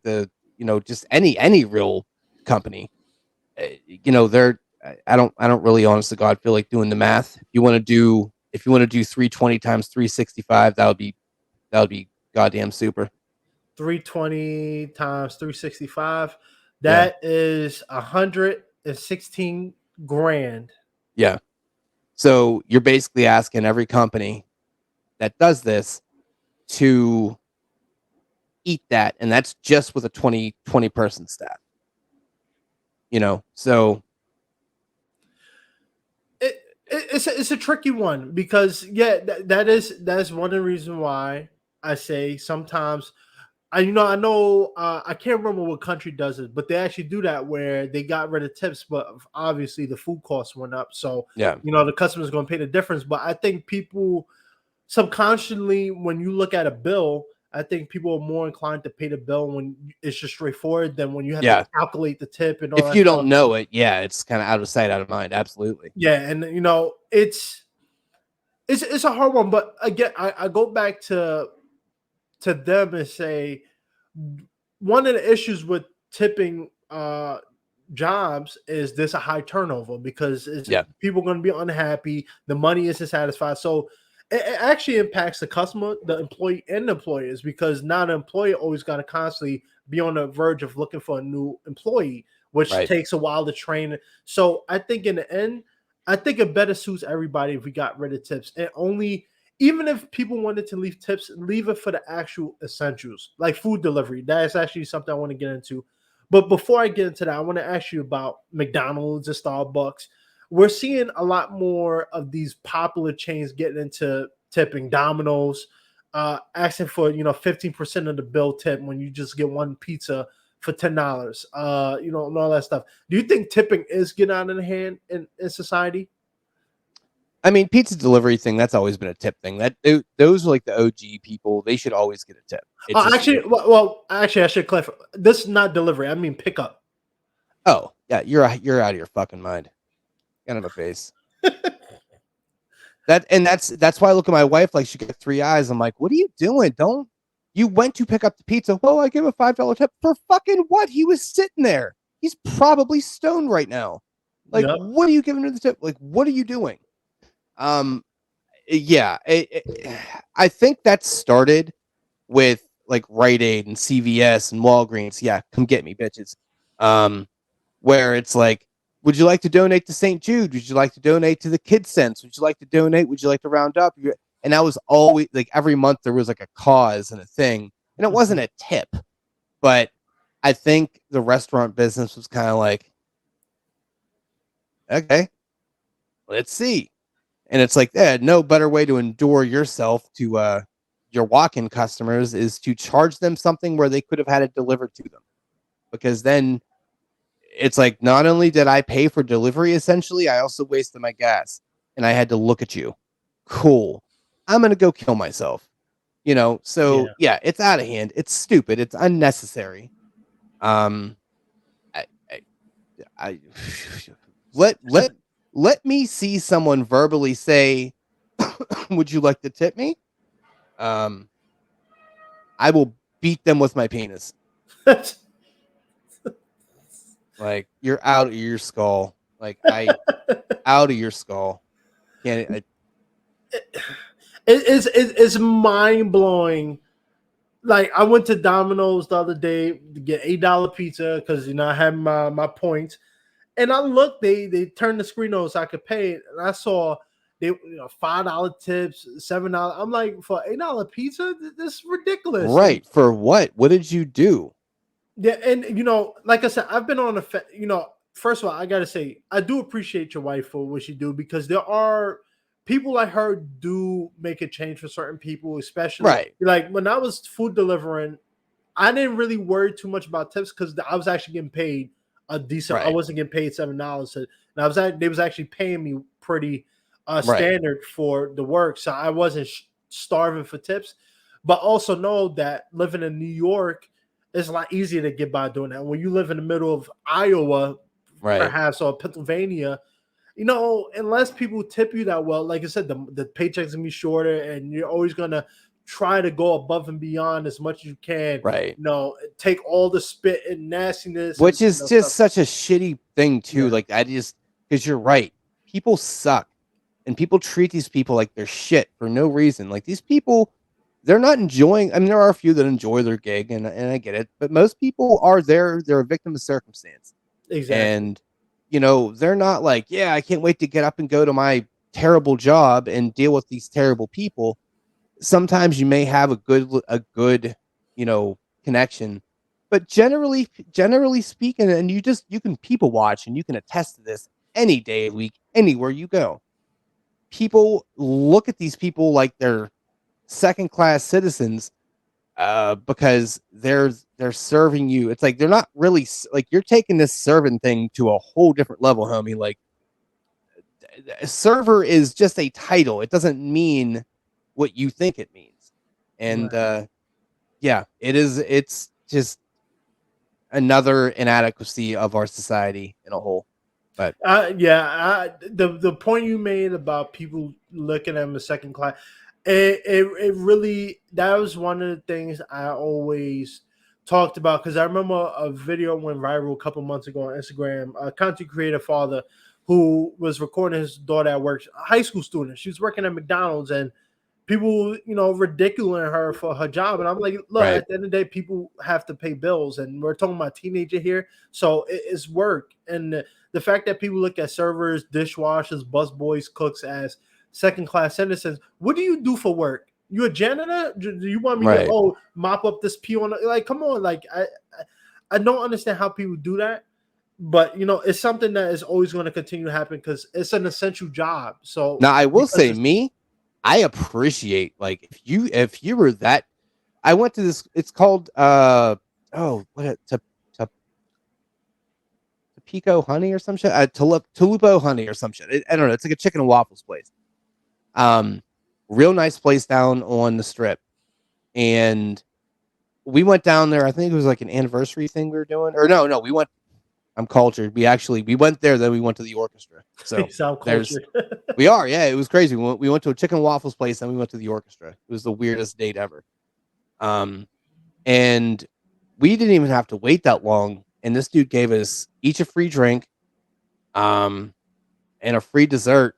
just any real company, they're, I don't really, honest to God, feel like doing the math. If you want to do 320 times 365, that would be goddamn super. 320 times 365. Yeah. That is 116 grand. Yeah. So you're basically asking every company that does this to eat that, and that's just with a 20 person staff. So It's a tricky one because that's one of the reasons why I say sometimes I know I can't remember what country does it, but they actually do that where they got rid of tips, but obviously the food costs went up, so yeah, the customer's going to pay the difference. But I think people subconsciously, when you look at a bill, I think people are more inclined to pay the bill when it's just straightforward than when you have to yeah. calculate the tip and all If that you stuff. don't know it, yeah, it's kind of out of sight, out of mind. Absolutely. Yeah, and it's a hard one, but again, I go back to them and say one of the issues with tipping jobs is there's a high turnover because Yeah. people going to be unhappy, the money isn't satisfied, so it actually impacts the customer, the employee, and the employers because now the employer always got to constantly be on the verge of looking for a new employee, which Right. takes a while to train. So I think in the end, I think it better suits everybody if we got rid of tips and only, even if people wanted to leave tips, leave it for the actual essentials like food delivery. That is actually something I want to get into. But before I get into that, I want to ask you about McDonald's and Starbucks. We're seeing a lot more of these popular chains getting into tipping. Domino's asking for 15% of the bill tip when you just get one pizza for $10. And all that stuff. Do you think tipping is getting out of the hand in society? I mean, pizza delivery thing, that's always been a tip thing. Those are like the OG people. They should always get a tip. It's just Actually, I should clarify. This is not delivery. I mean pickup. oh yeah, you're out of your fucking mind. Get out of my face. That's why I look at my wife like she got three eyes. I'm like, what are you doing? Don't you went to pick up the pizza? Well, I give a $5 tip for fucking what? He was sitting there. He's probably stoned right now. Like, Yep. what are you giving to the tip? Like, what are you doing? Yeah, I think that started with like Rite Aid and CVS and Walgreens. Yeah, come get me, bitches. Where it's like, would you like to donate to St. Jude? Would you like to donate to the Kids Sense? Would you like to donate? Would you like to round up? And that was always like every month there was like a cause and a thing, and it wasn't a tip, but I think the restaurant business was kind of like, okay, let's see. And it's like, no better way to endure yourself to your walk-in customers is to charge them something where they could have had it delivered to them. Because then it's like, not only did I pay for delivery, essentially, I also wasted my gas. And I had to look at you. Cool. I'm going to go kill myself. So Yeah. yeah, it's out of hand. It's stupid. It's unnecessary. I, I, I let me see someone verbally say, would you like to tip me? I will beat them with my penis. Like, you're out of your skull. Like, out of your skull. Can't It's mind blowing. Like I went to Domino's the other day to get $8 pizza because I had my points, and I looked. They turned the screen on so I could pay it, and I saw they $5 tips, $7. I'm like, for $8 pizza, this is ridiculous. right. For what? What did you do? Yeah, and like I said, I've been on first of all, I gotta say, I do appreciate your wife for what she do because there are people like her do make a change for certain people, especially Right. like when I was food delivering, I didn't really worry too much about tips because I was actually getting paid a decent. I Right. wasn't getting paid $7, and they was actually paying me pretty Right. standard for the work, so I wasn't starving for tips. But also know that living in New York, it's a lot easier to get by doing that. When you live in the middle of Iowa, Right. perhaps, or Pennsylvania, unless people tip you that well, like I said, the paycheck's gonna be shorter, and you're always gonna try to go above and beyond as much as you can. Right. Take all the spit and nastiness and Which is stuff. just such a shitty thing too. Yeah, Like because you're right. People suck. And people treat these people like they're shit for no reason. Like these people, they're not enjoying. I mean, there are a few that enjoy their gig, and I get it, but most people are there. They're a victim of circumstance, exactly. and they're not like, yeah, I can't wait to get up and go to my terrible job and deal with these terrible people. Sometimes you may have a good connection, but generally speaking, and you can people watch and you can attest to this any day of the week, anywhere you go. People look at these people like they're second class citizens because they're serving you. It's like they're not really like you're taking this serving thing to a whole different level, homie. Like a server is just a title. It doesn't mean what you think it means. And Right. yeah, it's just another inadequacy of our society in a whole. But The point you made about people looking at them as second class, it really, that was one of the things I always talked about, because I remember a video went viral a couple months ago on Instagram. A content creator father who was recording his daughter at work, a high school student. She was working at McDonald's, and people, ridiculing her for her job. And I'm like, look, right, at the end of the day, people have to pay bills, and we're talking about a teenager here, so it's work. And the fact that people look at servers, dishwashers, busboys, cooks as second class citizens. What do you do for work? You a janitor? Do you want me to right. mop up this pee on? Like, come on, like I don't understand how people do that. But it's something that is always going to continue to happen because it's an essential job. So Now I will because say, it's I appreciate, like, if you were that. I went to this. It's called oh, what to Pico Honey or some shit. Tolupo Honey or some shit. I don't know. It's like a chicken and waffles place. Um, Real nice place down on the strip, and we went down there. I think it was like an anniversary thing we were doing, or no, we went. I'm cultured. We went there, then we went to the orchestra. So South there's culture. we are, yeah. It was crazy. We went to a chicken and waffles place, then we went to the orchestra. It was the weirdest date ever. Um, and we didn't even have to wait that long. And this dude gave us each a free drink, um, and a free dessert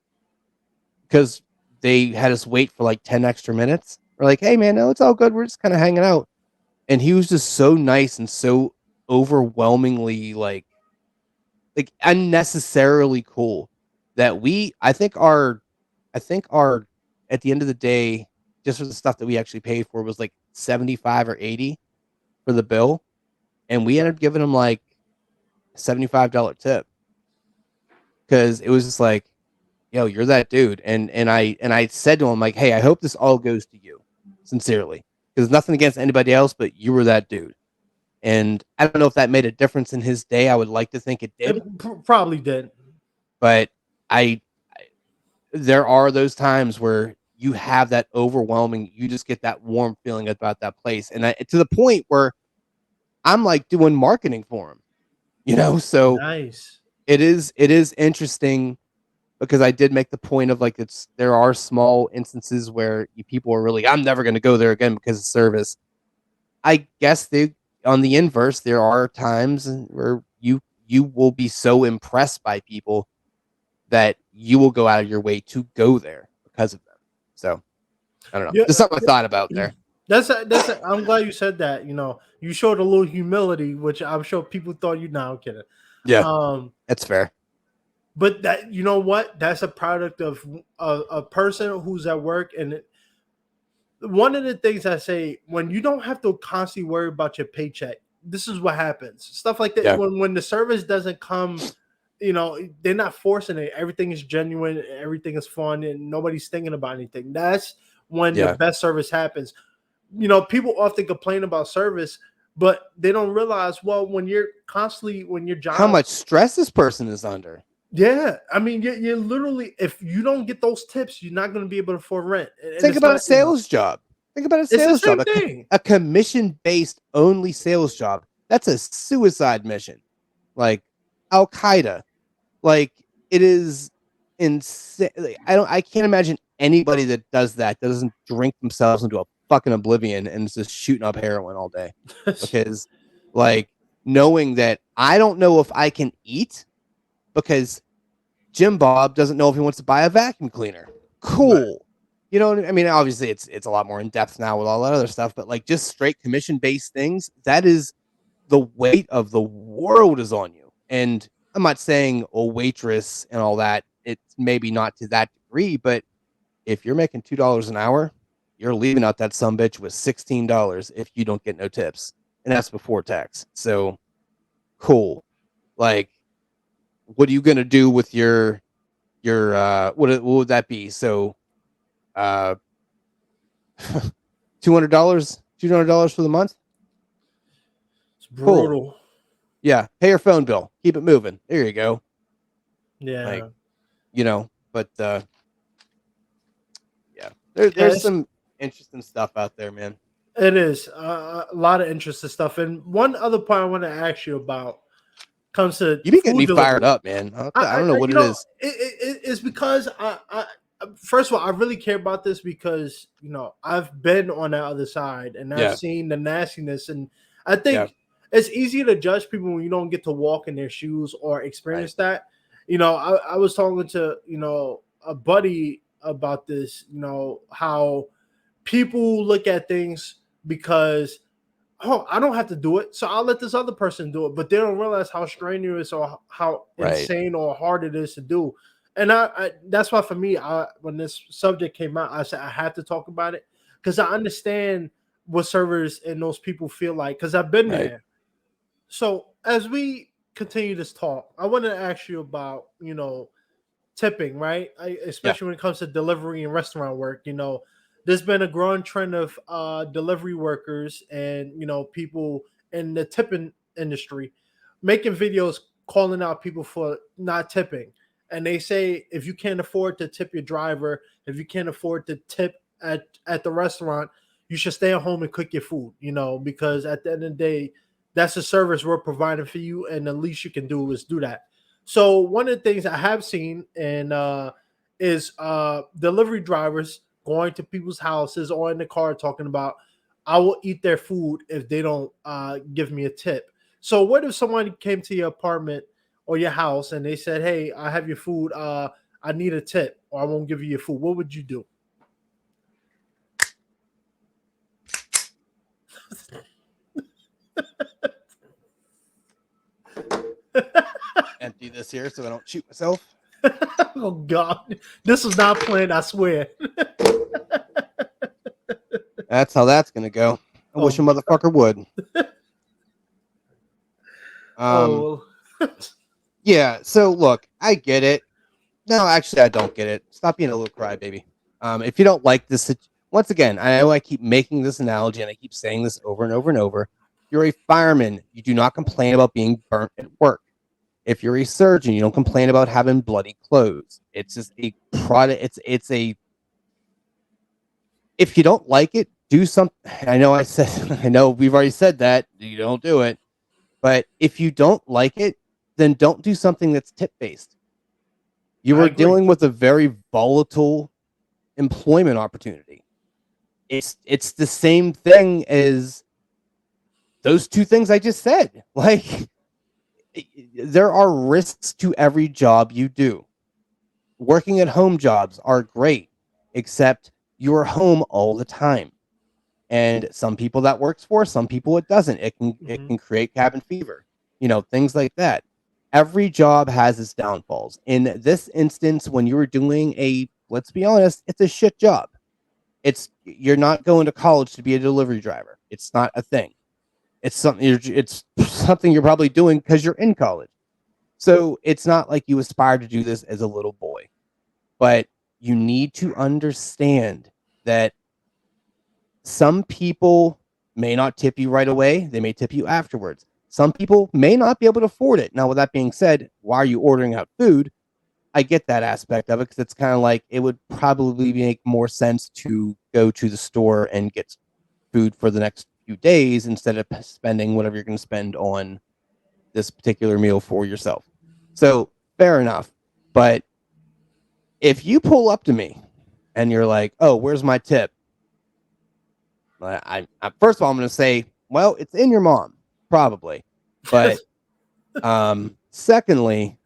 because they had us wait for like 10 extra minutes. We're like, hey man, no, it's all good. We're just kind of hanging out. And he was just so nice and so overwhelmingly like unnecessarily cool that I think our at the end of the day, just for the stuff that we actually paid for, was like 75 or 80 for the bill, and we ended up giving him like $75 tip because it was just like, yo, you're that dude. And I said to him, like, hey, I hope this all goes to you sincerely, because nothing against anybody else, but you were that dude. And I don't know if that made a difference in his day. I would like to think it did, It probably did. but I there are those times where you have that overwhelming, you just get that warm feeling about that place, and to the point where I'm like doing marketing for him, So Nice. it is interesting because I did make the point of like there are small instances where people are really, I'm never going to go there again because of service. I guess on the inverse, there are times where you will be so impressed by people that you will go out of your way to go there because of them. So I don't know. Yeah, Just something I thought about there. I'm glad you said that. You showed a little humility, which I'm sure people thought you. Now, I'm kidding. Yeah, Um, that's fair. but that, you know what? That's a product of a person who's at work. And one of the things I say, when you don't have to constantly worry about your paycheck, this is what happens. Stuff like that. Yeah, When the service doesn't come, they're not forcing it. Everything is genuine, everything is fun, and nobody's thinking about anything. That's when the yeah. best service happens. People often complain about service, but they don't realize, well, when your How job, much stress this person is under. yeah, I mean, you're literally, if you don't get those tips, you're not going to be able to afford rent. And Think it's about a not, sales job. Think about a it's the sales job. same thing. A commission based only sales job. That's a suicide mission. Like Al Qaeda. Like it is. insane. Like, I can't imagine anybody that does that doesn't drink themselves into a fucking oblivion and is just shooting up heroin all day. Because, like, knowing that I don't know if I can eat because Jim Bob doesn't know if he wants to buy a vacuum cleaner. Cool. Right. You know what I mean? Obviously, it's a lot more in depth now with all that other stuff, but like just straight commission based things, that is the weight of the world is on you. And I'm not saying a waitress and all that, it's maybe not to that degree, but if you're making $2 an hour, you're leaving out that sumbitch with $16 if you don't get no tips. And that's before tax. So cool. Like, what are you gonna do with your what would that be? So uh $200 for the month. It's Cool. brutal. Yeah, pay your phone bill, keep it moving. There you go. Yeah. Like, but yeah, there's Yes, some interesting stuff out there, man. it is a lot of interesting stuff. And one other point I want to ask you about comes to You be getting food me fired delivery. up, man. I don't know what it is. It's because first of all, I really care about this because I've been on the other side and I've Yeah, seen the nastiness, and I yeah, think it's easy to judge people when you don't get to walk in their shoes or right, experience that. I was talking to a buddy about this. How people look at things because, oh, I don't have to do it, so I'll let this other person do it. But they don't realize how strenuous or how right. insane or hard it is to do. And that's why for me, when this subject came out, I said I had to talk about it because I understand what servers and those people feel like because I've been Right. there. So as we continue this talk, I want to ask you about tipping, right? Yeah. Especially when it comes to delivery and restaurant work. There's been a growing trend of delivery workers and people in the tipping industry making videos calling out people for not tipping. And they say if you can't afford to tip your driver, if you can't afford to tip at the restaurant, you should stay at home and cook your food. Because at the end of the day, that's the service we're providing for you, and the least you can do is do that. So one of the things I have seen and is delivery drivers going to people's houses or in the car talking about, I will eat their food if they don't give me a tip. So what if someone came to your apartment or your house and they said, "Hey, I have your food. I need a tip, or I won't give you your food." What would you do? Empty this here so I don't shoot myself. Oh God, this was not planned. I swear. That's how that's gonna go. I wish a Oh, motherfucker would. oh. Yeah. So look, I get it. No, actually, I don't get it. Stop being a little crybaby. If you don't like this, once again, I know I keep making this analogy and I keep saying this over and over and over. You're a fireman. You do not complain about being burnt at work. If you're a surgeon, you don't complain about having bloody clothes. It's just a product. It's a. If you don't like it, do something. I know I said. I know we've already said that. You don't do it. But if you don't like it, then don't do something that's tip based. You I are agree. dealing with a very volatile employment opportunity. It's the same thing as those two things I just said. Like, there are risks to every job you do. Working at home jobs are great, except you're home all the time. And some people that works for, some people it doesn't. It Hmm. can create cabin fever, things like that. Every job has its downfalls. In this instance, when you were doing let's be honest, it's a shit job. You're not going to college to be a delivery driver. It's not a thing. It's something you're probably doing because you're in college. So it's not like you aspire to do this as a little boy. But you need to understand that some people may not tip you right away. They may tip you afterwards. Some people may not be able to afford it. Now, with that being said, why are you ordering out food? I get that aspect of it because it's kind of like it would probably make more sense to go to the store and get food for the next few days instead of spending whatever you're going to spend on this particular meal for yourself. So fair enough. But if you pull up to me and you're like, "Oh, where's my tip?" I first of all, I'm going to say, "Well, it's in your mom, probably." But secondly,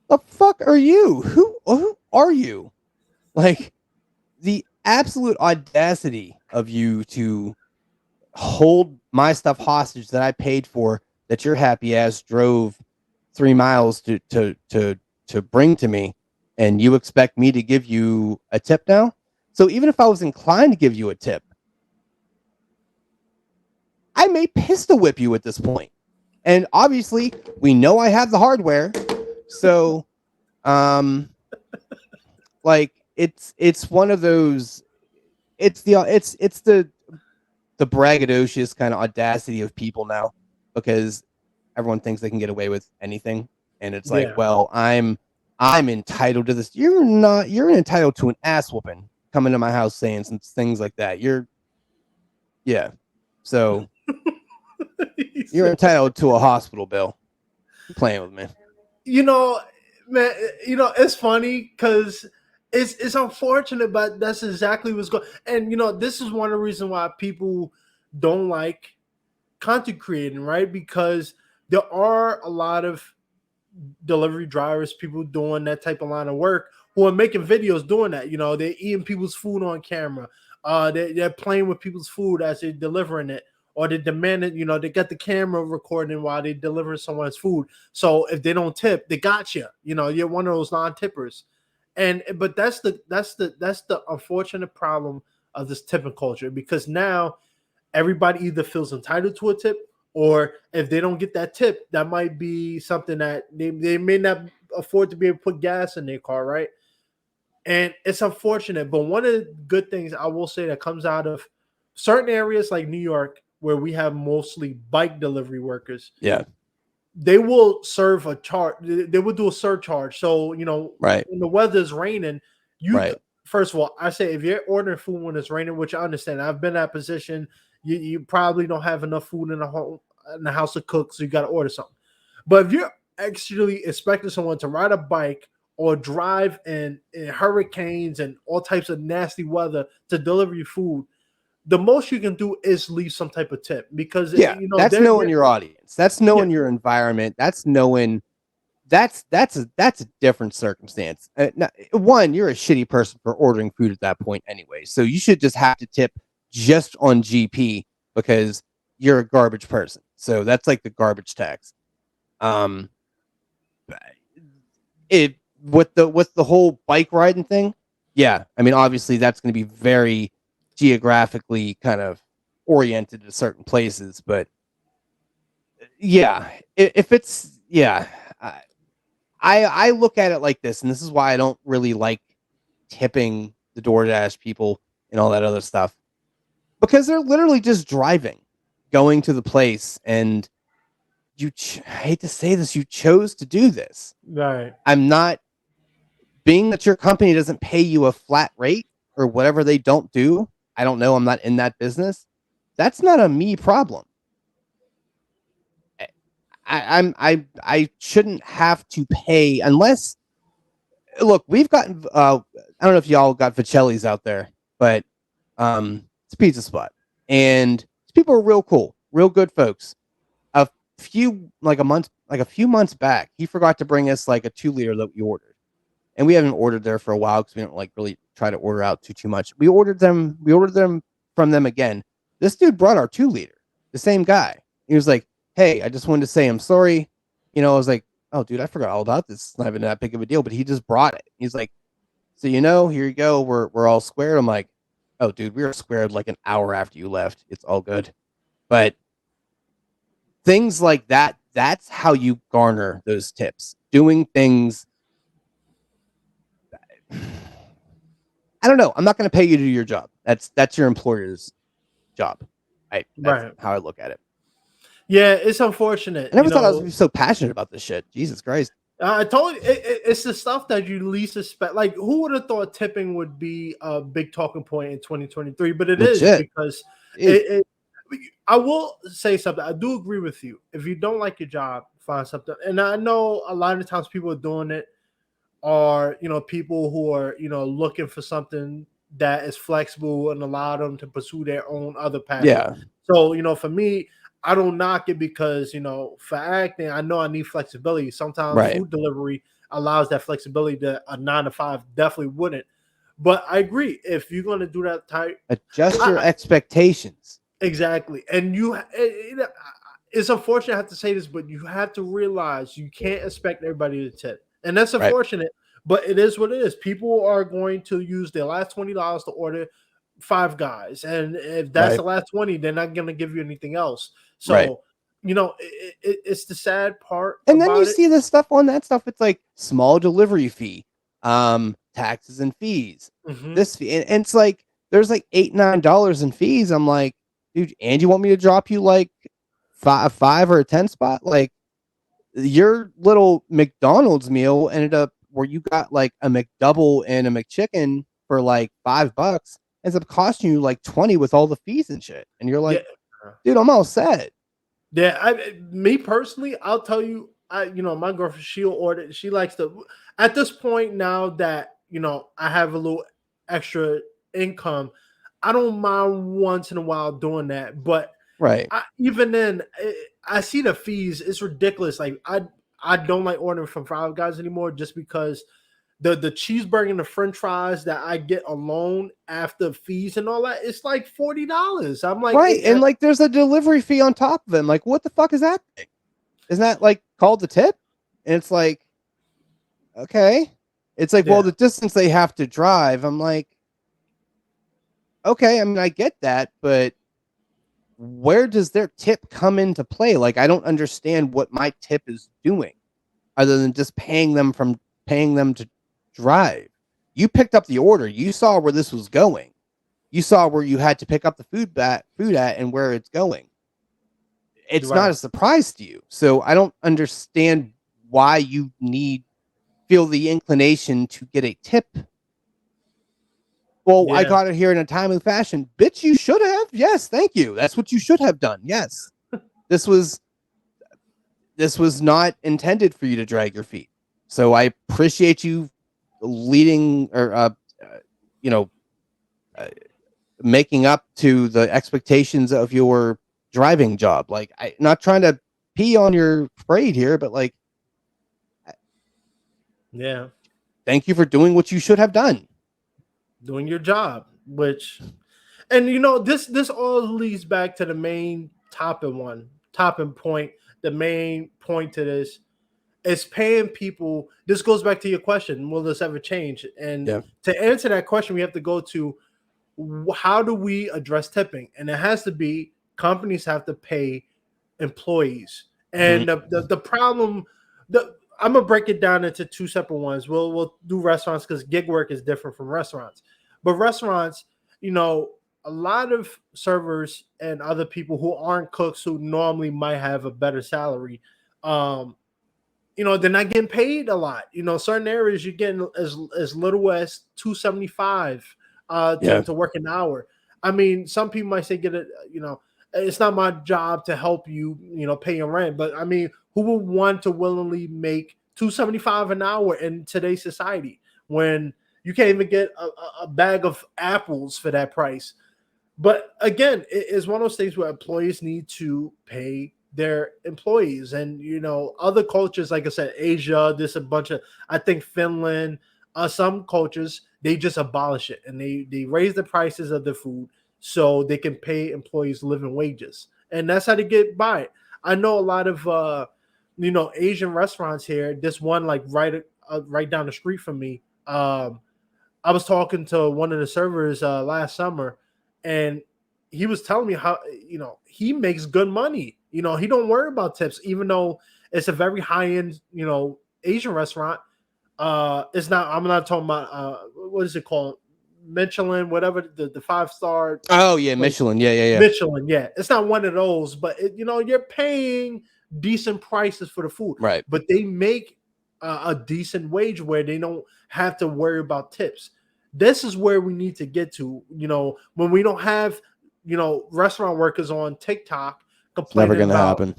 the fuck are you? Who are you? Like, the absolute audacity of you to hold my stuff hostage that I paid for, that your happy ass drove 3 miles to bring to me, and you expect me to give you a tip now? So even if I was inclined to give you a tip, I may pistol whip you at this point. And obviously, we know I have the hardware, so like it's one of those. It's the braggadocious kind of audacity of people now, because everyone thinks they can get away with anything, and it's like, Yeah. well, I'm entitled to this. You're not. You're entitled to an ass whooping coming to my house saying some things like that. Yeah. So you're entitled to a hospital bill. You're playing with me. You know, man, it's funny because it's unfortunate, but that's exactly what's going. And this is one of the reasons why people don't like content creating, right? Because there are a lot of delivery drivers, people doing that type of line of work who are making videos doing that. They're eating people's food on camera. They're playing with people's food as they're delivering it, or they demand it. They got the camera recording while they delivering someone's food. So if they don't tip, they got you. You're one of those non-tippers. But that's the unfortunate problem of this tipping culture, because now everybody either feels entitled to a tip, or if they don't get that tip, that might be something that they may not afford to be able to put gas in their car, right? And it's unfortunate. But one of the good things I will say that comes out of certain areas like New York, where we have mostly bike delivery workers, Yeah. they will serve a charge. They will do a surcharge. So, Right. when the weather is raining, Right. first of all, I say if you're ordering food when it's raining, which I understand, I've been in that position. You probably don't have enough food in the house to cook, so you got to order something. But if you're actually expecting someone to ride a bike or drive in hurricanes and all types of nasty weather to deliver you food, the most you can do is leave some type of tip, because Yeah, that's knowing they're your audience. That's yeah, knowing your environment. That's knowing that's a different circumstance. Now, one, you're a shitty person for ordering food at that point anyway, so you should just have to tip just on GP because you're a garbage person. So that's like the garbage tax. Um, it with the whole bike riding thing. Yeah, I mean, obviously that's going to be very geographically kind of oriented to certain places, but yeah, if it's yeah. I look at it like this, and this is why I don't really like tipping the DoorDash people and all that other stuff, because they're literally just driving, going to the place, and I hate to say this, you chose to do this. right. I'm not, being that your company doesn't pay you a flat rate or whatever they don't do. I don't know. I'm not in that business. That's not a me problem. I shouldn't have to pay unless, look, we've gotten I don't know if y'all got Vicelli's out there, but it's a pizza spot, and these people are real cool, real good folks. A few months back, he forgot to bring us like a 2 liter that we ordered, and we haven't ordered there for a while because we don't like really try to order out too much. We ordered them from them again. This dude brought our 2 liter, the same guy. He was like, "Hey, I just wanted to say I'm sorry." I was like, "Oh, dude, I forgot all about this. It's not even that big of a deal." But he just brought it. He's like, "So here you go. We're all squared." I'm like, "Oh, dude, we were squared like an hour after you left. It's all good." But things like that, that's how you garner those tips. Doing things. I don't know. I'm not going to pay you to do your job. That's your employer's job. That's Right. how I look at it. Yeah, it's unfortunate. I never thought I was so passionate about this shit. Jesus Christ. I told you, it's the stuff that you least expect. Like, who would have thought tipping would be a big talking point in 2023? But it is, Legit. because It, I will say something. I do agree with you. If you don't like your job, find something. And I know a lot of times people are doing it are, people who are, looking for something that is flexible and allow them to pursue their own other passion. Yeah. So, for me, I don't knock it because, for acting, I know I need flexibility. Sometimes Right. food delivery allows that flexibility that a 9 to 5 definitely wouldn't. But I agree. If you're going to do that type, Adjust your expectations. exactly. And it's unfortunate I have to say this, but you have to realize you can't expect everybody to tip. And that's Right. unfortunate, but it is what it is. People are going to use their last $20 to order Five Guys. And if that's Right. the last 20, they're not going to give you anything else. Right. So, it's the sad part And then you about it. see the stuff on that stuff. It's like small delivery fee, taxes and fees. Mm-hmm. This fee, and it's like there's like $8-9 in fees. I'm like, dude, and you want me to drop you like five or a 10 spot? Like your little McDonald's meal ended up where you got like a McDouble and a McChicken for like $5, ends up costing you like 20 with all the fees and shit. And you're like, Yeah. dude, I'm all set. Yeah, me personally, I'll tell you, my girlfriend, she'll order. She likes to. At this point now that I have a little extra income, I don't mind once in a while doing that. But Right. even then, I see the fees. It's ridiculous. Like I don't like ordering from Five Guys anymore, just because the cheeseburger and the French fries that I get alone after fees and all that, it's like $40. I'm like, right, and like there's a delivery fee on top of it. I'm like, what the fuck is that thing? Isn't that like called the tip? And it's like, okay. It's like, well, the distance they have to drive. I'm like, okay, I mean, I get that, but where does their tip come into play? Like, I don't understand what my tip is doing other than just paying them to drive. You picked up the order. You saw where this was going. You saw where you had to pick up the food at and where it's going. It's not a surprise to you. So I don't understand why you feel the inclination to get a tip. Well, I got it here in a timely fashion. Bitch, you should have. Yes, thank you. That's what you should have done. Yes. This was not intended for you to drag your feet. So I appreciate you leading or making up to the expectations of your driving job. Like, I'm not trying to pee on your parade here, but like, yeah, thank you for doing what you should have done. Doing your job, and this all leads back to the main topping point. The main point to this is paying people. This goes back to your question: will this ever change? And to answer that question, we have to go to how do we address tipping? And it has to be companies have to pay employees. And the problem, I'm gonna break it down into two separate ones. We'll do restaurants because gig work is different from restaurants. But restaurants, a lot of servers and other people who aren't cooks who normally might have a better salary, they're not getting paid a lot. Certain areas you're getting as little as $2.75 to work an hour. I mean, some people might say it's not my job to help you, pay your rent. But I mean, who would want to willingly make $2.75 an hour in today's society when you can't even get a bag of apples for that price? But again, it's one of those things where employees need to pay their employees. And other cultures, like I said, Asia, there's a bunch of, I think Finland, some cultures, they just abolish it and they raise the prices of the food so they can pay employees living wages. And that's how they get by it. I know a lot of Asian restaurants here. This one like right down the street from me. I was talking to one of the servers last summer, and he was telling me how he makes good money. He don't worry about tips, even though it's a very high end Asian restaurant. It's not. I'm not talking about what is it called, Michelin, whatever the 5-star. Oh yeah, Michelin. Yeah. Michelin. Yeah, it's not one of those, but you're paying decent prices for the food, right? But they make a decent wage where they don't have to worry about tips. This is where we need to get to. When we don't have restaurant workers on TikTok complaining never gonna about happen.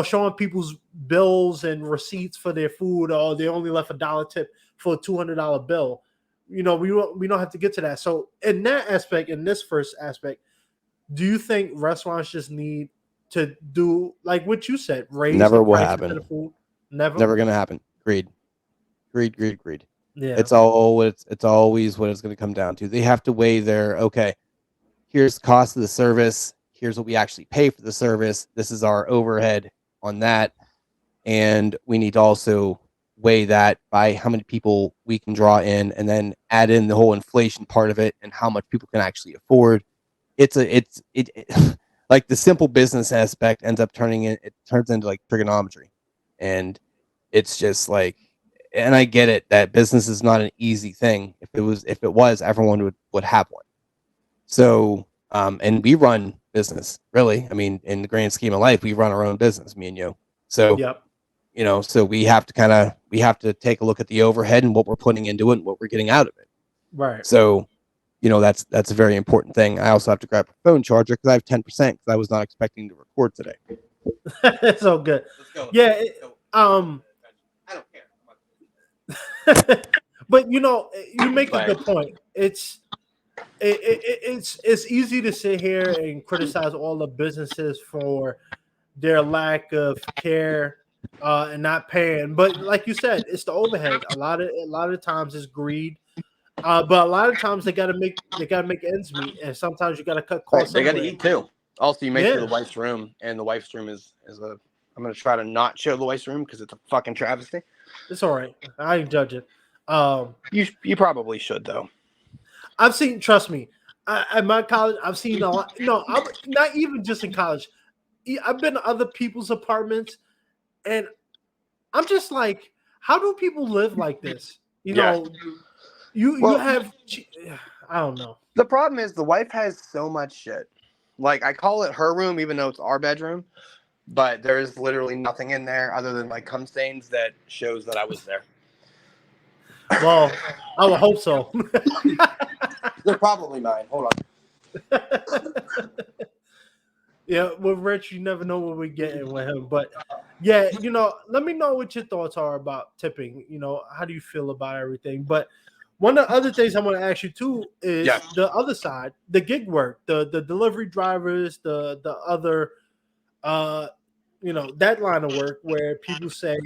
Showing people's bills and receipts for their food, or they only left $1 tip for a $200 bill. We don't have to get to that. So in that aspect, in this first aspect, do you think restaurants just need to do like what you said, raise the Never will prices of the happen. food? Never. Never gonna happen. Greed. Yeah. It's always what it's gonna come down to. They have to weigh their okay. Here's the cost of the service. Here's what we actually pay for the service. This is our overhead on that, and we need to also weigh that by how many people we can draw in, and then add in the whole inflation part of it and how much people can actually afford. Like the simple business aspect ends up it turns into like trigonometry, and it's just like, and I get it that business is not an easy thing. If it was, everyone would have one. So, and we run business really. I mean, in the grand scheme of life, we run our own business, me and you. So, Yep. so we have to take a look at the overhead and what we're putting into it and what we're getting out of it. Right. So, that's a very important thing. I also have to grab a phone charger because I have 10% because I was not expecting to record today. It's all good. Let's go. Yeah. I don't care. But you make a good point. It's easy to sit here and criticize all the businesses for their lack of care and not paying. But like you said, it's the overhead. A lot of times it's greed. But a lot of times they gotta make ends meet, and sometimes you gotta cut costs. They got to eat too. Also, you make sure Yeah. the wife's room, and the wife's room is a. I'm gonna try to not show the wife's room because it's a fucking travesty. It's all right. I ain't judging. You probably should though. I've seen. Trust me. At my college, I've seen a lot. No, I'm not even just in college. I've been to other people's apartments, and I'm just like, how do people live like this? You have. I don't know. The problem is the wife has so much shit. Like I call it her room, even though it's our bedroom, but there is literally nothing in there other than like cum stains that shows that I was there. Well, I would hope so. They're probably mine. Hold on. Yeah, with Rich, you never know what we're getting with him. But yeah, let me know what your thoughts are about tipping. How do you feel about everything? But one of the other things I want to ask you too is the other side, the gig work, the delivery drivers, the other that line of work where people say,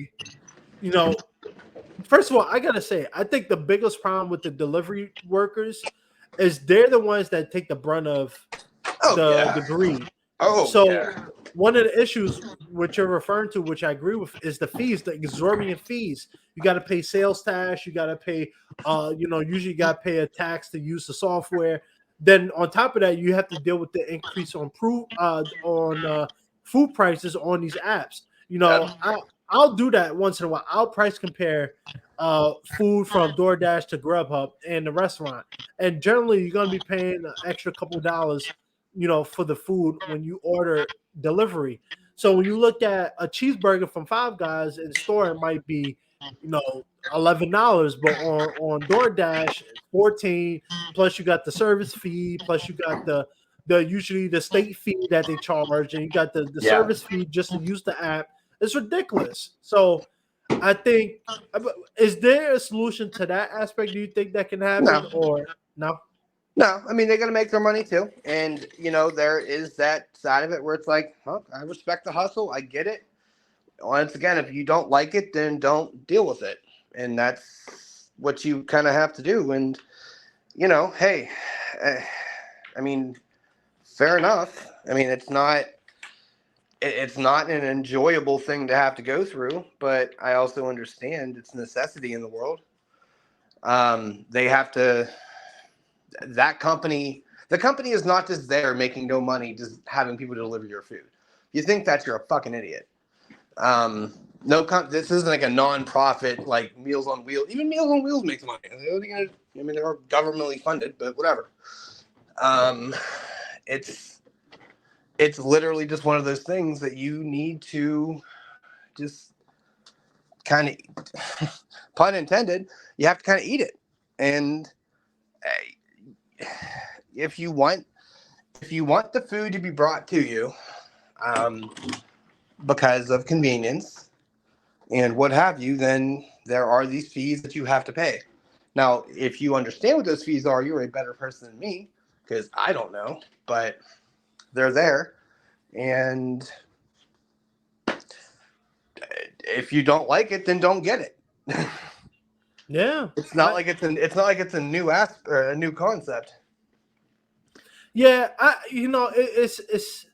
first of all, I gotta say, I think the biggest problem with the delivery workers is they're the ones that take the brunt of the greed. One of the issues which you're referring to, which I agree with, is the fees, the exorbitant fees. You got to pay sales tax. You got to pay, usually you got to pay a tax to use the software. Then on top of that, you have to deal with the increase on food prices on these apps. I'll do that once in a while. I'll price compare food from DoorDash to Grubhub and the restaurant, and generally you're gonna be paying an extra couple dollars, for the food when you order delivery. So when you look at a cheeseburger from Five Guys in the store, it might be, $11, but on DoorDash, 14. Plus you got the service fee. Plus you got the usually the state fee that they charge, and you got the service fee just to use the app. It's ridiculous. So I think, is there a solution to that aspect? Do you think that can happen or no? No, I mean they got to make their money too, and there is that side of it where it's like, I respect the hustle, I get it. Once again, if you don't like it, then don't deal with it, and that's what you kind of have to do. And hey, I mean, fair enough. I mean, it's not an enjoyable thing to have to go through, but I also understand it's a necessity in the world. They have to. The company is not just there making no money, just having people deliver your food. If you think that, you're a fucking idiot. This isn't like a non-profit like Meals on Wheels. Even Meals on Wheels makes money. They're governmentally funded, but whatever. It's literally just one of those things that you need to just kind of, pun intended, you have to kind of eat it. And if you want the food to be brought to you, because of convenience and what have you, then there are these fees that you have to pay. Now, if you understand what those fees are, you're a better person than me because I don't know, but they're there. And if you don't like it, then don't get it. Yeah. It's not like it's a new or a new concept. Yeah, it's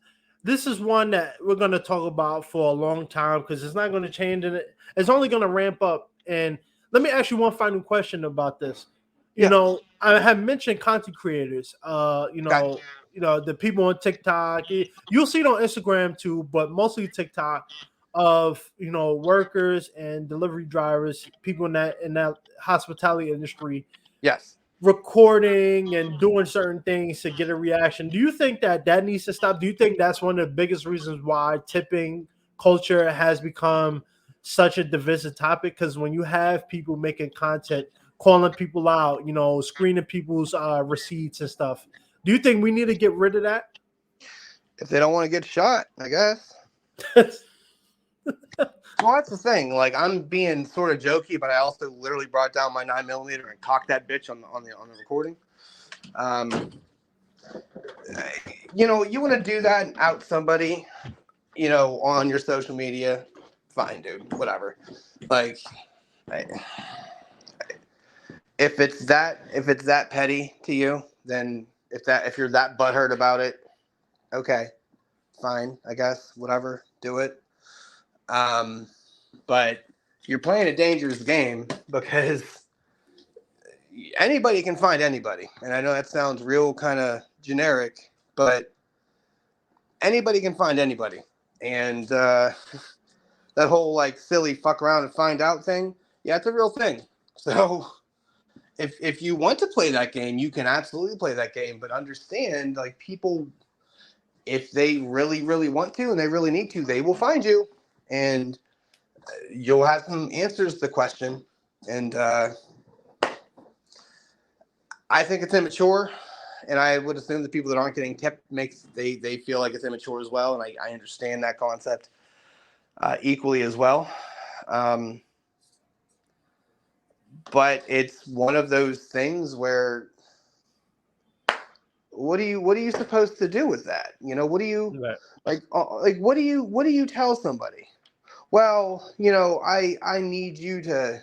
this is one that we're going to talk about for a long time because it's not going to change, and it's only going to ramp up. And let me ask you one final question about this. Yeah. I have mentioned content creators. Okay. The people on TikTok. You'll see it on Instagram too, but mostly TikTok of workers and delivery drivers, people in that hospitality industry Yes. recording and doing certain things to get a reaction. Do you think that needs to stop? Do you think that's one of the biggest reasons why tipping culture has become such a divisive topic? Because when you have people making content, calling people out, screening people's receipts and stuff, do you think we need to get rid of that? If they don't want to get shot, I guess. Well, that's the thing. Like, I'm being sort of jokey, but I also literally brought down my 9mm and cocked that bitch on the recording. You want to do that and out somebody, on your social media, fine, dude, whatever. Like, if it's that petty to you, then if you're that butthurt about it, okay, fine, I guess, whatever, do it. But you're playing a dangerous game because anybody can find anybody. And I know that sounds real kind of generic, but anybody can find anybody. And that whole like silly fuck around and find out thing, yeah, it's a real thing. So if you want to play that game, you can absolutely play that game, but understand like people, if they really, really want to and they really need to, they will find you. And you'll have some answers to the question, and I think it's immature, and I would assume the people that aren't getting tipped they feel like it's immature as well, and I understand that concept equally as well. But it's one of those things where what are you supposed to do with that? What do you what do you tell somebody? Well, I need you to,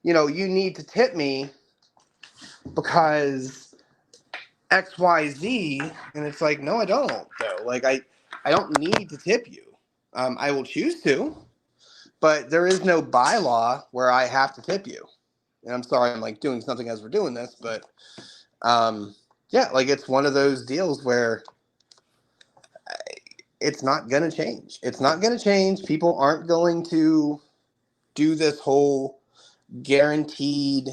you need to tip me because XYZ. And it's like, no, I don't, though. Like, I don't need to tip you. I will choose to, but there is no bylaw where I have to tip you. And I'm sorry, I'm like doing something as we're doing this, but yeah, like it's one of those deals where it's not going to change. It's not going to change. People aren't going to do this whole guaranteed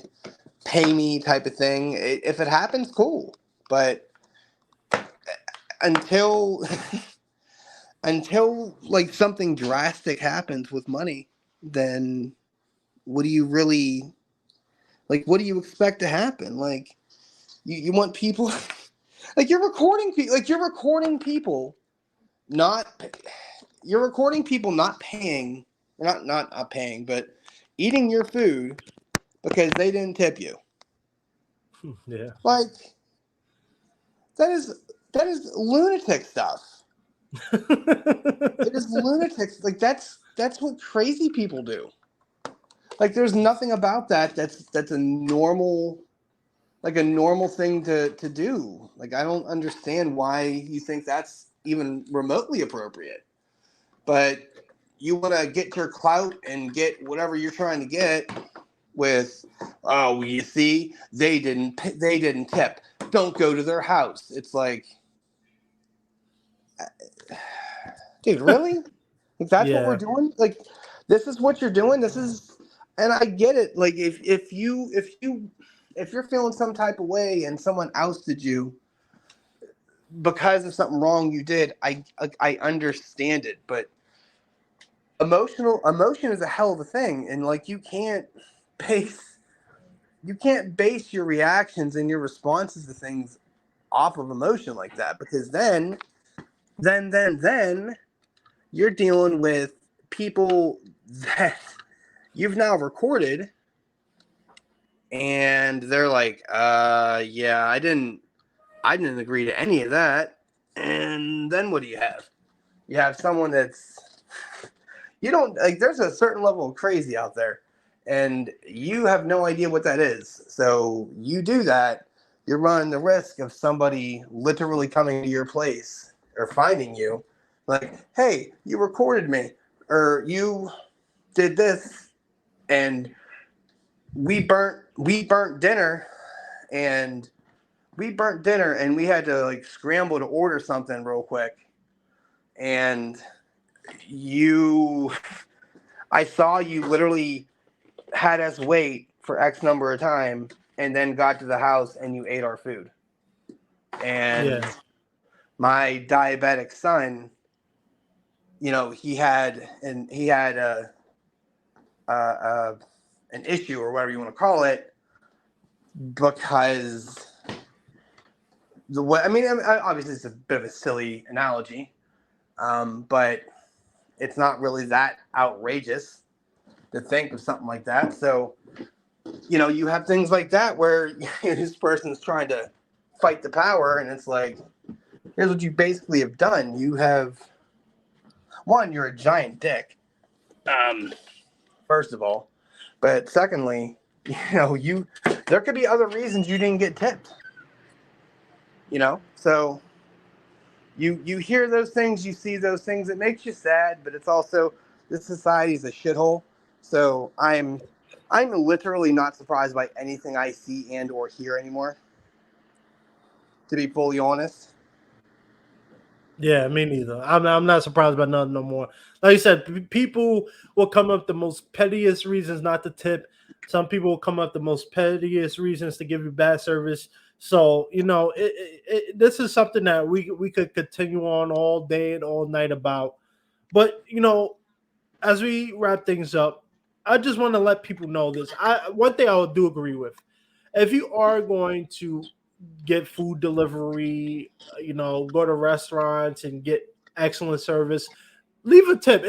pay me type of thing. If it happens, cool. But until until like something drastic happens with money, then what do you really what do you expect to happen? Like you want people like you're recording people not you're recording people not paying, not paying, but eating your food because they didn't tip you. Yeah. Like that is lunatic stuff. It is lunatic. Like that's what crazy people do. Like there's nothing about that's a normal thing to do. Like I don't understand why you think that's even remotely appropriate. But you want to get your clout and get whatever you're trying to get with, oh, you see, they didn't tip. Don't go to their house. It's like, dude, really? Like that's what we're Yeah. doing? Like this is what you're doing? This is, and I get it. Like if you're feeling some type of way and someone ousted you because of something wrong you did, I understand it, but emotion is a hell of a thing, and like you can't base your reactions and your responses to things off of emotion like that, because then you're dealing with people that you've now recorded, and they're like, yeah, I didn't agree to any of that. And then what do you have? You have someone that's, you don't like, there's a certain level of crazy out there, and you have no idea what that is. So you do that, you're running the risk of somebody literally coming to your place or finding you, like, hey, you recorded me, or you did this, and we burnt dinner, and we had to like scramble to order something real quick, and you I saw you literally had us wait for X number of time, and then got to the house and you ate our food. And Yeah. my diabetic son, he had a an issue, or whatever you want to call it, because the way, I mean, obviously it's a bit of a silly analogy, but it's not really that outrageous to think of something like that. So, you have things like that where this person's trying to fight the power, and it's like, here's what you basically have done. You have, one, you're a giant dick, first of all, but secondly, there could be other reasons you didn't get tipped. So you hear those things, you see those things, it makes you sad, but it's also, this society is a shithole. So I'm literally not surprised by anything I see and or hear anymore, to be fully honest. Yeah, me neither. I'm not surprised by nothing no more. Like you said, people will come up the most pettiest reasons not to tip. Some people will come up the most pettiest reasons to give you bad service. So this is something that we could continue on all day and all night about. But as we wrap things up, I just want to let people know this. One thing I do agree with: if you are going to get food delivery, go to restaurants and get excellent service, leave a tip.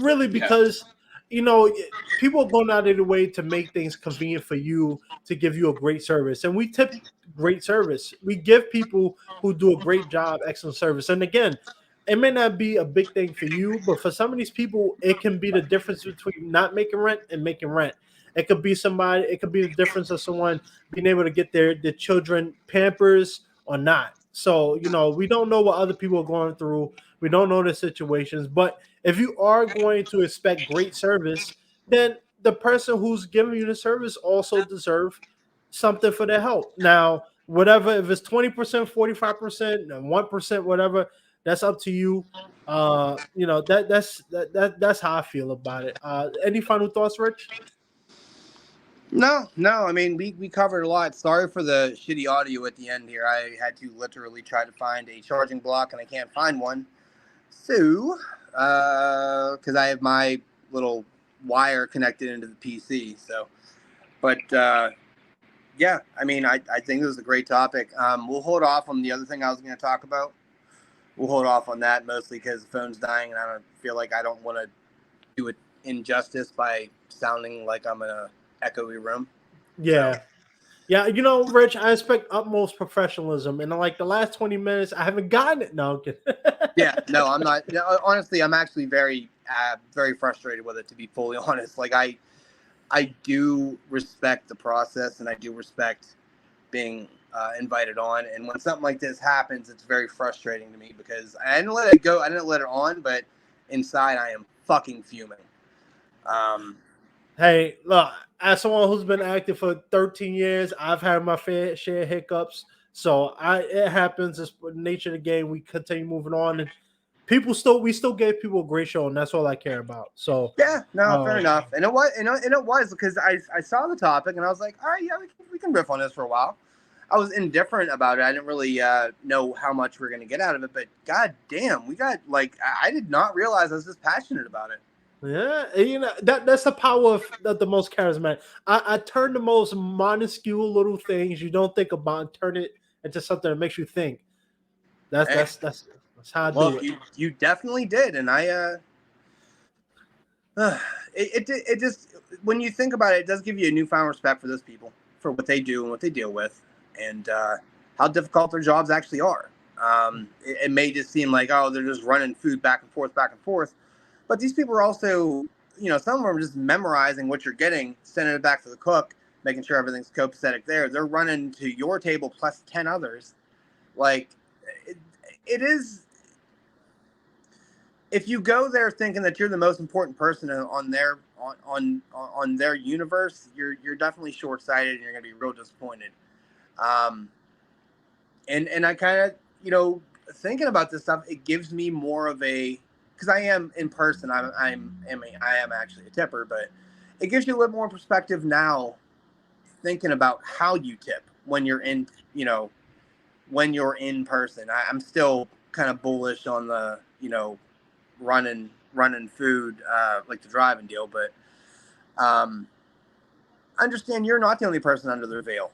Really, Yeah. because you know people are going out of their way to make things convenient for you to give you a great service, and we tip great service. We give people who do a great job excellent service, and again, it may not be a big thing for you, but for some of these people, it can be the difference between not making rent and making rent. It could be somebody. It could be the difference of someone being able to get their children Pampers or not. So we don't know what other people are going through. We don't know the situations. But if you are going to expect great service, then the person who's giving you the service also deserve something for their help. Now, whatever, if it's 20%, 45%, and 1%, whatever, that's up to you. That's how I feel about it. Any final thoughts, Rich? No. I mean, we covered a lot. Sorry for the shitty audio at the end here. I had to literally try to find a charging block, and I can't find one. So, because I have my little wire connected into the PC. So, but yeah, I mean, I think this is a great topic. We'll hold off on the other thing I was going to talk about. We'll hold off on that mostly because the phone's dying, and I don't feel like I don't want to do it injustice by sounding like I'm in a echoey room. So Yeah. Yeah, Rich, I expect utmost professionalism. And in like the last 20 minutes, I haven't gotten it. No, I'm kidding. yeah, no, I'm not. Honestly, I'm actually very frustrated with it. To be fully honest, like I do respect the process, and I do respect being invited on. And when something like this happens, it's very frustrating to me because I didn't let it go. I didn't let it on, but inside I am fucking fuming. Hey, look, as someone who's been active for 13 years, I've had my fair share of hiccups. So it happens. It's the nature of the game. We continue moving on, and we still gave people a great show, and that's all I care about. So, Yeah, no, fair uh, enough. And it was because I saw the topic and I was like, all right, yeah, we can riff on this for a while. I was indifferent about it. I didn't really know how much we are gonna get out of it, but god damn, we got like I did not realize I was this passionate about it. yeah, and, that's the power of the most charismatic. I turn the most minuscule little things you don't think about and turn it into something that makes you think. Hey, That's how I do look, it. you definitely did, and I It just, when you think about it, it does give you a newfound respect for those people, for what they do and what they deal with, and how difficult their jobs actually are. It may just seem like, oh, they're just running food back and forth, but these people are also, some of them are just memorizing what you're getting, sending it back to the cook, making sure everything's copacetic there. They're running to your table plus 10 others. Like, it is. If you go there thinking that you're the most important person on their universe, you're definitely short sighted, and you're gonna be real disappointed. And I kind of, thinking about this stuff, it gives me more of a, because I am in person, I am actually a tipper, but it gives you a little more perspective now, thinking about how you tip when you're in, when you're in person. I'm still kind of bullish on the, running food, like the driving deal, but understand you're not the only person under their veil.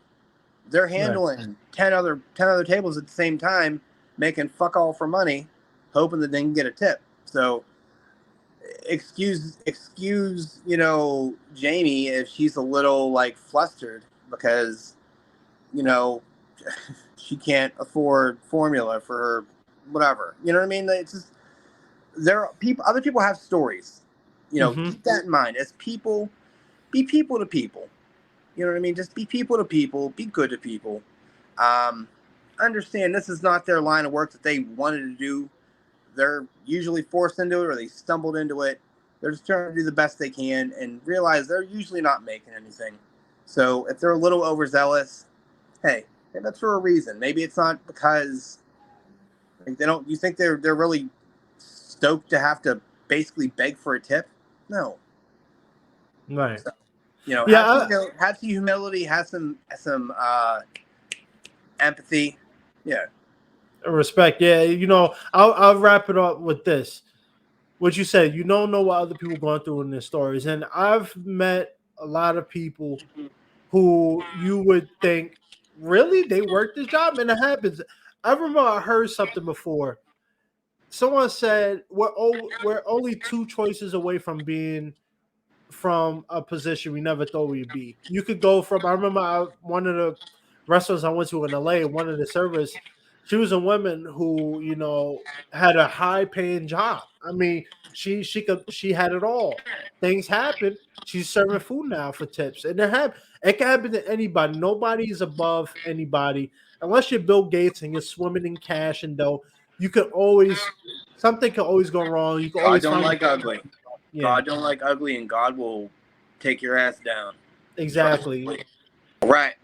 They're handling 10 other tables at the same time, making fuck all for money, hoping that they can get a tip. So excuse, Jamie, if she's a little like flustered because, she can't afford formula for her, whatever. You know what I mean? It's just, other people have stories. Keep that in mind. As people, be people to people. You know what I mean? Just be people to people. Be good to people. Understand this is not their line of work that they wanted to do. They're usually forced into it, or they stumbled into it. They're just trying to do the best they can, and realize they're usually not making anything. So if they're a little overzealous, hey, that's for a reason. Maybe it's not because they don't. You think they're really stoked to have to basically beg for a tip? No. Right. So, Yeah. have some humility, have some empathy. Yeah. Respect. Yeah. I'll wrap it up with this. What you said, you don't know what other people going through in their stories. And I've met a lot of people who you would think, really, they work this job? And it happens. I remember I heard something before. Someone said we're only two choices away from being from a position we never thought we'd be. You could go from, I remember one of the restaurants I went to in LA, one of the servers, she was a woman who, had a high paying job. I mean, she had it all. Things happen. She's serving food now for tips. And it can happen to anybody. Nobody is above anybody. Unless you're Bill Gates and you're swimming in cash and dough, something can always go wrong. You can God always don't find like ugly. yeah. God don't like ugly, and God will take your ass down. Exactly. All right.